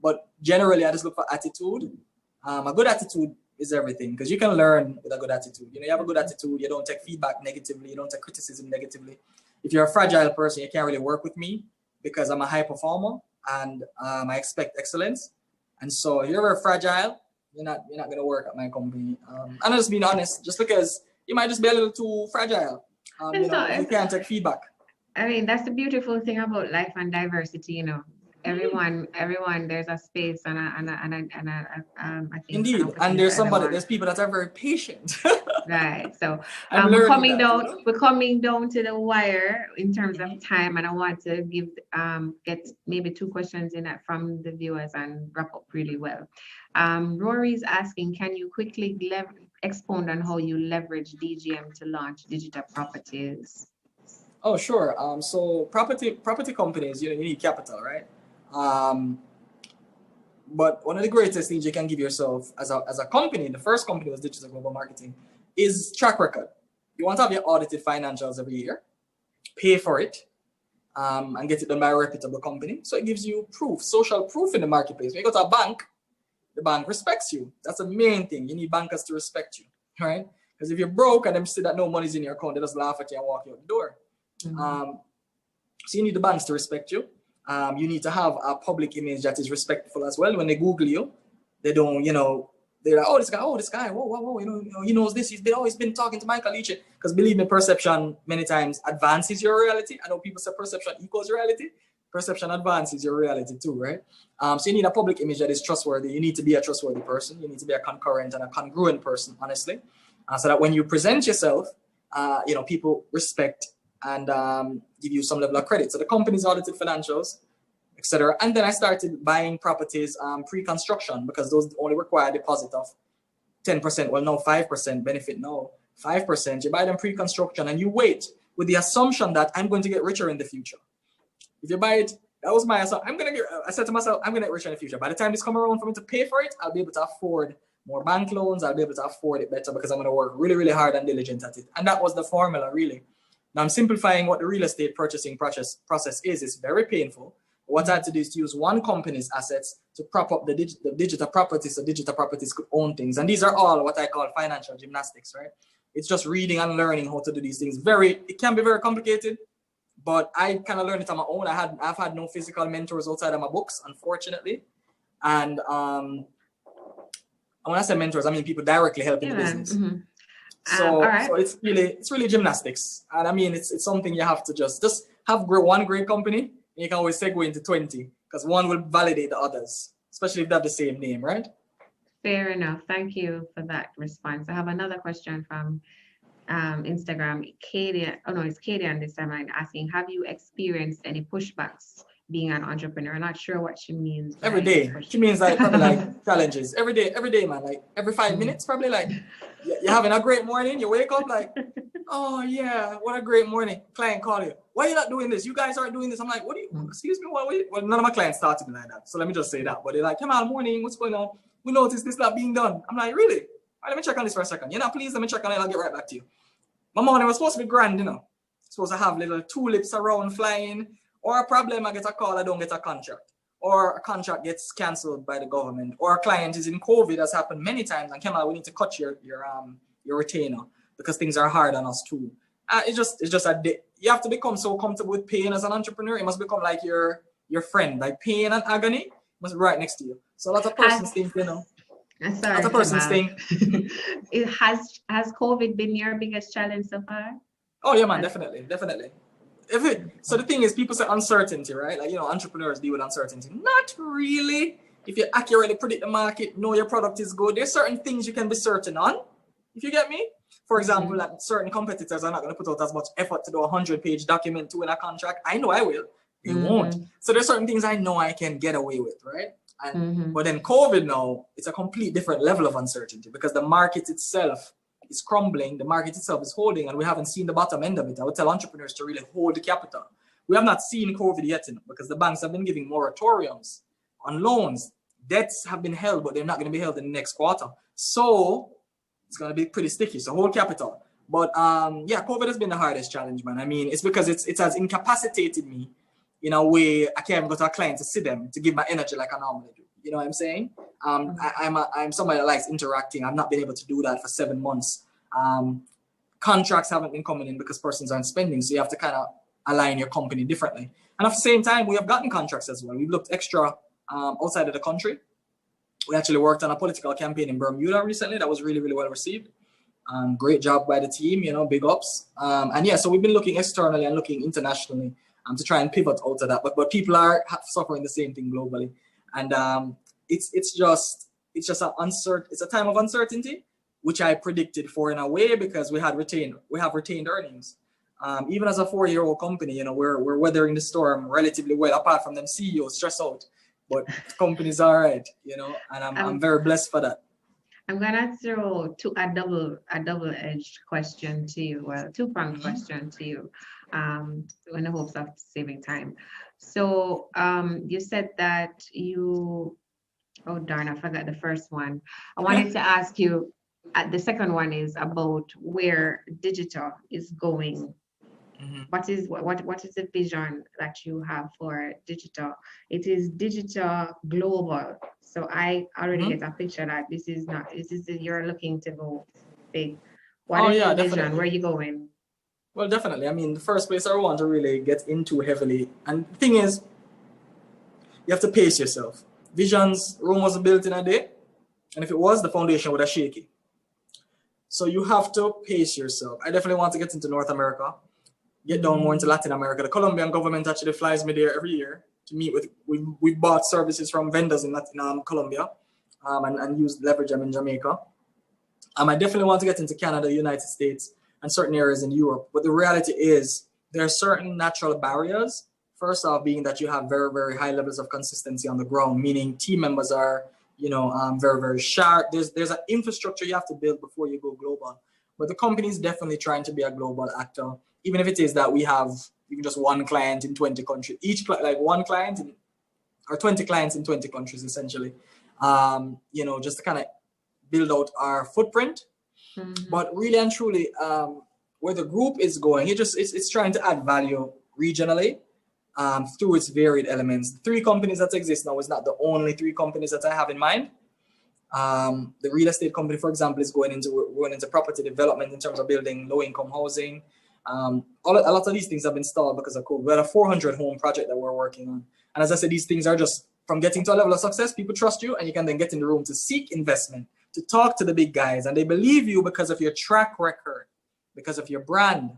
Speaker 2: But generally, I just look for attitude. A good attitude is everything, because you can learn with a good attitude. You have a good attitude, you don't take feedback negatively, you don't take criticism negatively. If you're a fragile person, you can't really work with me because I'm a high performer and I expect excellence. And so if you're very fragile, you're not going to work at my company. I'm just being honest, just because you might just be a little too fragile. You can't take feedback.
Speaker 1: I mean, that's the beautiful thing about life and diversity, everyone, there's a space and I think.
Speaker 2: Indeed, and there's people that are very patient.
Speaker 1: Right. So we're coming down to the wire in terms of time, and I want to get maybe 2 questions in from the viewers and wrap up really well. Rory's asking, can you quickly expound on how you leverage DGM to launch digital properties?
Speaker 2: Oh, sure. So property companies, you need capital, right? But one of the greatest things you can give yourself as a company, the first company was Digita Global Marketing, is track record. You want to have your audited financials every year, pay for it, and get it done by a reputable company. So it gives you proof, social proof in the marketplace. When you go to a bank, the bank respects you. That's the main thing. You need bankers to respect you, right? Because if you're broke and them see that no money's in your account, they just laugh at you and walk you out the door. So you need the banks to respect you. You need to have a public image that is respectful as well. When they Google you, they don't, they're like, oh, this guy, whoa, he knows this. He's always been talking to Michael Leach. Because believe me, perception many times advances your reality. I know people say perception equals reality. Perception advances your reality too, right? So you need a public image that is trustworthy. You need to be a trustworthy person. You need to be a concurrent and a congruent person, honestly. So that when you present yourself, people respect and give you some level of credit. So the company's audited financials, etc. And then I started buying properties pre-construction, because those only require a deposit of 10%. Well, no, 5% benefit. No, 5%. You buy them pre-construction and you wait with the assumption that I'm going to get richer in the future. If you buy it, that was my assumption. I said to myself, I'm going to get richer in the future. By the time this comes around for me to pay for it, I'll be able to afford more bank loans. I'll be able to afford it better because I'm going to work really, really hard and diligent at it. And that was the formula, really. Now I'm simplifying what the real estate purchasing process is. It's very painful. What I had to do is to use one company's assets to prop up the digital properties, so digital properties could own things. And these are all what I call financial gymnastics, right? It's just reading and learning how to do these things. It can be very complicated, but I kind of learned it on my own. I've had no physical mentors outside of my books, unfortunately. And when I say mentors, I mean people directly helping the business.
Speaker 1: Mm-hmm.
Speaker 2: So it's really gymnastics. And I mean, it's something you have to just have one great company. You can always segue into 20, because one will validate the others, especially if they have the same name, right?
Speaker 1: Fair enough. Thank you for that response. I have another question from Instagram. It's Katie on this time, asking, have you experienced any pushbacks being an entrepreneur? I'm not sure what she means.
Speaker 2: Every day. She means probably like challenges. Every day, man. Like every 5 minutes, probably like you're having a great morning. You wake up like, oh yeah, what a great morning. Client call you. Why are you not doing this? You guys aren't doing this. I'm like, excuse me, well, none of my clients started me like that. So let me just say that. But they're like, Kemal, morning, what's going on? We noticed this not being done. I'm like, really? All right, let me check on this for a second. You're not pleased? Let me check on it. I'll get right back to you. My morning was supposed to be grand, Supposed to have little tulips around flying. Or a problem, I get a call, I don't get a contract. Or a contract gets cancelled by the government. Or a client is in COVID, has happened many times. And Kemal, we need to cut your retainer because things are hard on us too. It's just you have to become so comfortable with pain as an entrepreneur. It must become like your friend. Like pain and agony must be right next to you. So a lot of persons think,
Speaker 1: Sorry,
Speaker 2: a lot of persons think.
Speaker 1: Has COVID been your biggest challenge so far?
Speaker 2: Oh yeah, man, definitely. So the thing is, people say uncertainty, right? Like, entrepreneurs deal with uncertainty. Not really. If you accurately predict the market, know your product is good, there's certain things you can be certain on. If you get me? For example, that certain competitors are not going to put out as much effort to do a 100-page document to win a contract. I know I will. They won't. So there's certain things I know I can get away with, right? And but then COVID now, it's a complete different level of uncertainty because the market itself is crumbling, the market itself is holding, and we haven't seen the bottom end of it. I would tell entrepreneurs to really hold the capital. We have not seen COVID yet, because the banks have been giving moratoriums on loans. Debts have been held, but they're not going to be held in the next quarter. So it's going to be pretty sticky. So hold capital. But yeah, COVID has been the hardest challenge, man. I mean, it's because it has incapacitated me in a way. I can't even go to a client to see them, to give my energy like I normally do. You know what I'm saying? I'm somebody that likes interacting. I've not been able to do that for 7 months. Contracts haven't been coming in because persons aren't spending. So you have to kind of align your company differently. And at the same time, we have gotten contracts as well. We've looked extra outside of the country. We actually worked on a political campaign in Bermuda recently that was really, really well received. Great job by the team, big ups. And yeah, so we've been looking externally and looking internationally to try and pivot out of that. But people are suffering the same thing globally. And it's just an it's a time of uncertainty, which I predicted for in a way because we have retained earnings. Even as a 4-year-old company, we're weathering the storm relatively well, apart from them CEOs stress out. But the company's all right, and I'm very blessed for that.
Speaker 1: I'm gonna throw a double-edged question to you, well, two-pronged question to you, in the hopes of saving time. So you said that oh darn, I forgot the first one. I wanted to ask you, the second one is about where digital is going. What is the vision that you have for digital? It is Digita Global. So I already get a picture that you're looking to go big. What is the vision? Definitely. Where are you going?
Speaker 2: Well, definitely. I mean, the first place I want to really get into heavily, and the thing is, you have to pace yourself. Rome wasn't built in a day, and if it was, the foundation would have shaky. So you have to pace yourself. I definitely want to get into North America, get down more into Latin America. The Colombian government actually flies me there every year to meet with. We bought services from vendors in Colombia, and leverage them in Jamaica. I definitely want to get into Canada, United States, and certain areas in Europe. But the reality is there are certain natural barriers. First off, being that you have very, very high levels of consistency on the ground, meaning team members are, very, very sharp. There's an infrastructure you have to build before you go global. But the company is definitely trying to be a global actor, even if it is that we have even just one client in 20 countries, one client or 20 clients in 20 countries, essentially, just to kind of build out our footprint. But really and truly, where the group is going, it's trying to add value regionally through its varied elements. The 3 companies that exist now is not the only 3 companies that I have in mind. The real estate company, for example, is going into property development in terms of building low-income housing. A lot of these things have been stalled because of COVID. We had a 400 home project that we're working on. And as I said, these things are just from getting to a level of success, people trust you and you can then get in the room to seek investment, to talk to the big guys, and they believe you because of your track record, because of your brand.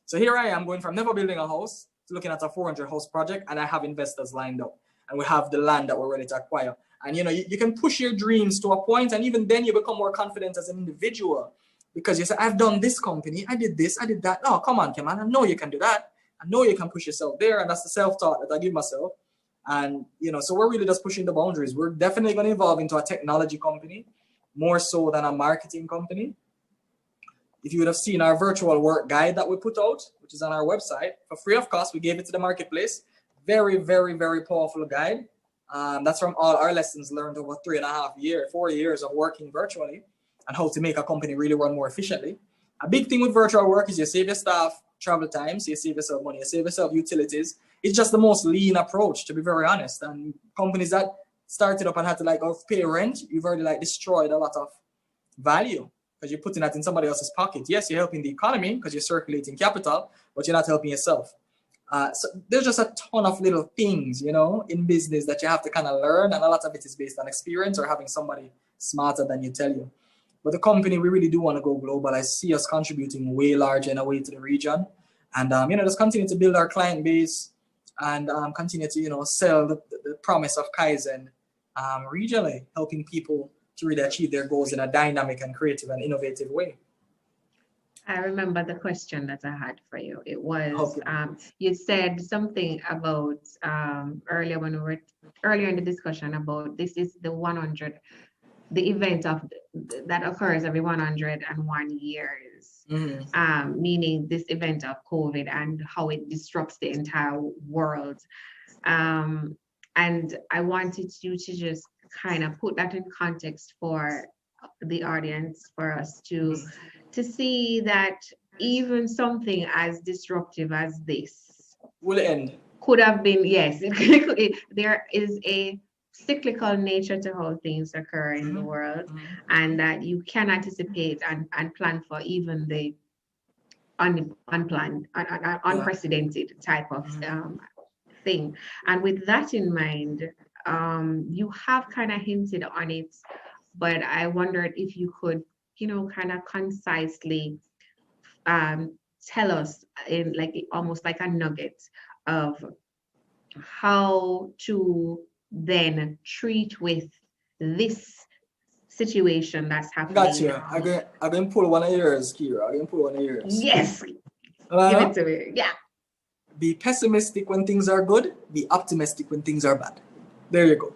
Speaker 2: So here I am going from never building a house to looking at a 400 house project, and I have investors lined up and we have the land that we're ready to acquire. And you can push your dreams to a point, and even then you become more confident as an individual because you say, I've done this company, I did this, I did that. Oh, come on, Kemal, I know you can do that. I know you can push yourself there. And that's the self-taught that I give myself. And, so we're really just pushing the boundaries. We're definitely going to evolve into a technology company more so than a marketing company. If you would have seen our virtual work guide that we put out, which is on our website, for free of cost, we gave it to the marketplace. Very, very, very powerful guide. That's from all our lessons learned over 4 years of working virtually and how to make a company really run more efficiently. A big thing with virtual work is you save your staff travel time, so you save yourself money, you save yourself utilities. It's just the most lean approach, to be very honest. And companies that started up and had to pay rent, you've already destroyed a lot of value because you're putting that in somebody else's pocket. Yes, you're helping the economy because you're circulating capital, but you're not helping yourself. So there's just a ton of little things, in business that you have to kind of learn. And a lot of it is based on experience or having somebody smarter than you tell you. But the company, we really do want to go global. I see us contributing way larger in a way to the region. And, just continue to build our client base and continue to, sell the promise of Kaizen regionally, helping people to really achieve their goals in a dynamic and creative and innovative way.
Speaker 1: I remember the question that I had for you. It was,
Speaker 2: Okay.
Speaker 1: you said something about earlier in the discussion about this is the 100, the event of that occurs every 101 years,
Speaker 2: Mhm.
Speaker 1: meaning this event of COVID and how it disrupts the entire world. Um, and I wanted you to just kind of put that in context for the audience, for us to see that even something as disruptive as this
Speaker 2: Will end.
Speaker 1: could have been, yes, there is a cyclical nature to how things occur in the
Speaker 2: Mhm.
Speaker 1: world,
Speaker 2: Mhm.
Speaker 1: and that you can anticipate and plan for even the unplanned,
Speaker 2: Yeah.
Speaker 1: unprecedented type of
Speaker 2: Mhm.
Speaker 1: thing. And with that in mind, you have kind of hinted on it, but I wondered if you could, kind of concisely um, tell us in like almost like a nugget of how to then treat with this situation that's
Speaker 2: Got
Speaker 1: happening
Speaker 2: you.
Speaker 1: now.
Speaker 2: I'm going to pull one of yours, Kira. I'm going to pull one of yours.
Speaker 1: Yes, give it
Speaker 2: Uh,
Speaker 1: to me. Yeah.
Speaker 2: be pessimistic when things are good. Be optimistic when things are bad. There you go.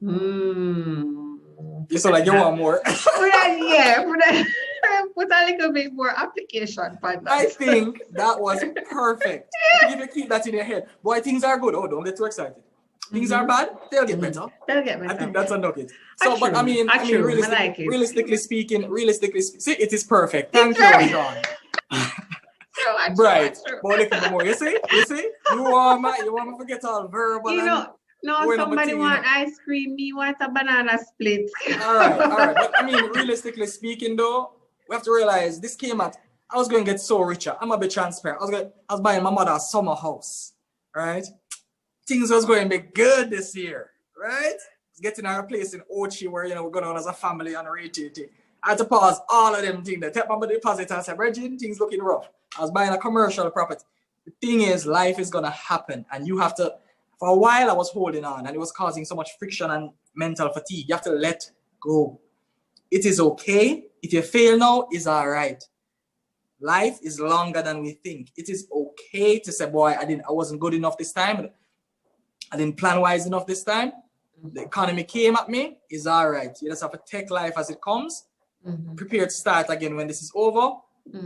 Speaker 1: Hmm.
Speaker 2: You sound like you want more.
Speaker 1: Yeah, put a little bit more application for
Speaker 2: I
Speaker 1: that.
Speaker 2: think that was perfect. I think if you keep that in your head, boy, things are good. Oh, don't get too excited. Things are
Speaker 1: Mhm.
Speaker 2: bad, they'll get
Speaker 1: Mhm.
Speaker 2: better.
Speaker 1: They'll get
Speaker 2: I
Speaker 1: better.
Speaker 2: think that's a nugget. So, but I mean,
Speaker 1: A true. I like it.
Speaker 2: see, it is perfect.
Speaker 1: It's
Speaker 2: Thank you,
Speaker 1: very
Speaker 2: Sean.
Speaker 1: true. A true. A
Speaker 2: Bright.
Speaker 1: true.
Speaker 2: But look at more. You want to forget all verbal
Speaker 1: You
Speaker 2: and
Speaker 1: know, no,
Speaker 2: going on my
Speaker 1: somebody
Speaker 2: thing, you
Speaker 1: want
Speaker 2: know.
Speaker 1: ice cream, me want a banana split.
Speaker 2: All right. But I mean, realistically speaking, though, we have to realize this came at. I was going to get so richer. I'm a bit transparent. I was buying my mother a summer house, right? Things was going to be good this year, right? It's getting our place in Ochi where we're going on as a family on a rotating. I had to pause all of them things. They take my deposit and say, Reggie, things looking rough. I was buying a commercial property. The thing is, life is gonna happen, and you have to. For a while, I was holding on, and it was causing so much friction and mental fatigue. You have to let go. It is okay if you fail now. Is all right. Life is longer than we think. It is okay to say, boy, I wasn't good enough this time. I didn't plan wise enough this time. The economy came at me. Is all right. You just have to take life as it comes. Prepare to start again when this is over.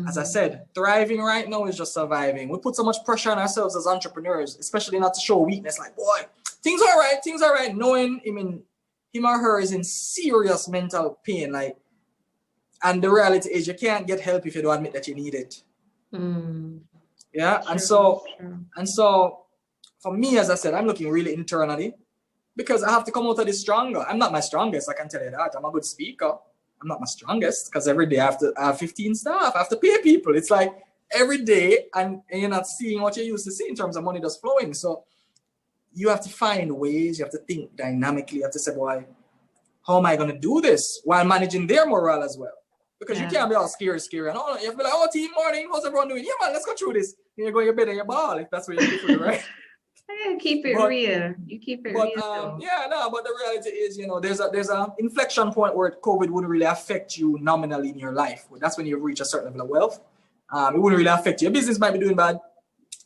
Speaker 2: As I said, thriving right now is just surviving. We put so much pressure on ourselves as entrepreneurs, especially not to show weakness. Like, boy, things are right. Knowing, him or her is in serious mental pain. Like, and the reality is, you can't get help if you don't admit that you need it. Yeah,
Speaker 1: True.
Speaker 2: and so, for me, as I said, I'm looking really internally because I have to come out of this stronger. I'm not my strongest, I can tell you that. I'm a good speaker. I'm not my strongest because every day I have 15 staff. I have to pay people. It's like every day, and you're not seeing what you used to see in terms of money just flowing. So you have to find ways. You have to think dynamically. You have to say, boy, how am I going to do this while managing their morale as well? Because you can't be all scary. And all you have to be like, oh, team morning, how's everyone doing? Yeah, man, let's go through this. And you go in your bed and you ball if that's what you prefer, right?
Speaker 1: Yeah, keep it real. You keep it
Speaker 2: But
Speaker 1: real though.
Speaker 2: yeah, no, but the reality is, there's a inflection point where COVID wouldn't really affect you nominally in your life. That's when you reach a certain level of wealth. It wouldn't really affect you. Your business might be doing bad,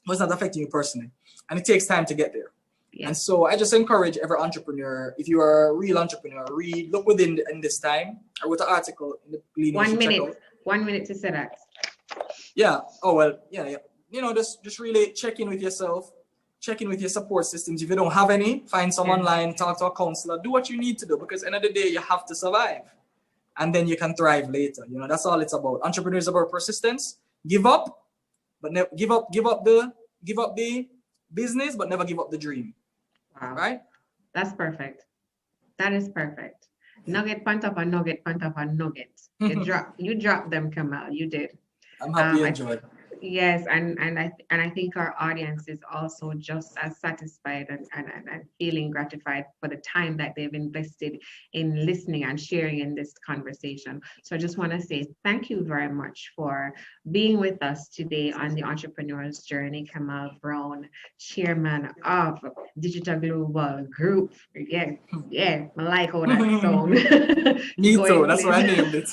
Speaker 2: but it's not affecting you personally. And it takes time to get there.
Speaker 1: Yeah.
Speaker 2: And so I just encourage every entrepreneur, if you are a real entrepreneur, look within in this time. I wrote an article in the Lean.
Speaker 1: 1 minute to say that.
Speaker 2: Yeah. Oh well. Yeah. Just really check in with yourself. Check in with your support systems. If you don't have any, find some online, talk to a counselor, do what you need to do because at the end of the day, you have to survive. And then you can thrive later. That's all it's about. Entrepreneurs about persistence. Give up, but give up the business, but never give up the dream.
Speaker 1: Wow.
Speaker 2: Right?
Speaker 1: That's perfect. That is perfect. Nugget, punt up, and nugget, punt up, and nugget. You dropped them, Kemal. You did.
Speaker 2: I'm happy you enjoyed.
Speaker 1: Yes, and I think our audience is also just as satisfied and feeling gratified for the time that they've invested in listening and sharing in this conversation. So I just want to say thank you very much for being with us today on the Entrepreneur's Journey. Kemal Brown, chairman of Digita Global Group. Yeah, I like all that sound.
Speaker 2: Me too. That's why I named it.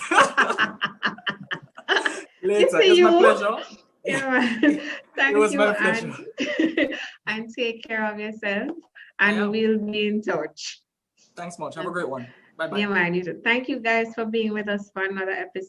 Speaker 2: Later.
Speaker 1: see
Speaker 2: It's my
Speaker 1: you.
Speaker 2: pleasure.
Speaker 1: Yeah, man.
Speaker 2: It
Speaker 1: Thank
Speaker 2: was
Speaker 1: you,
Speaker 2: my pleasure.
Speaker 1: and take care of yourself.
Speaker 2: I
Speaker 1: And
Speaker 2: am.
Speaker 1: we'll be in touch.
Speaker 2: Thanks much. Have a great one. Bye
Speaker 1: Yeah,
Speaker 2: bye.
Speaker 1: man. You too. Thank you guys for being with us for another episode.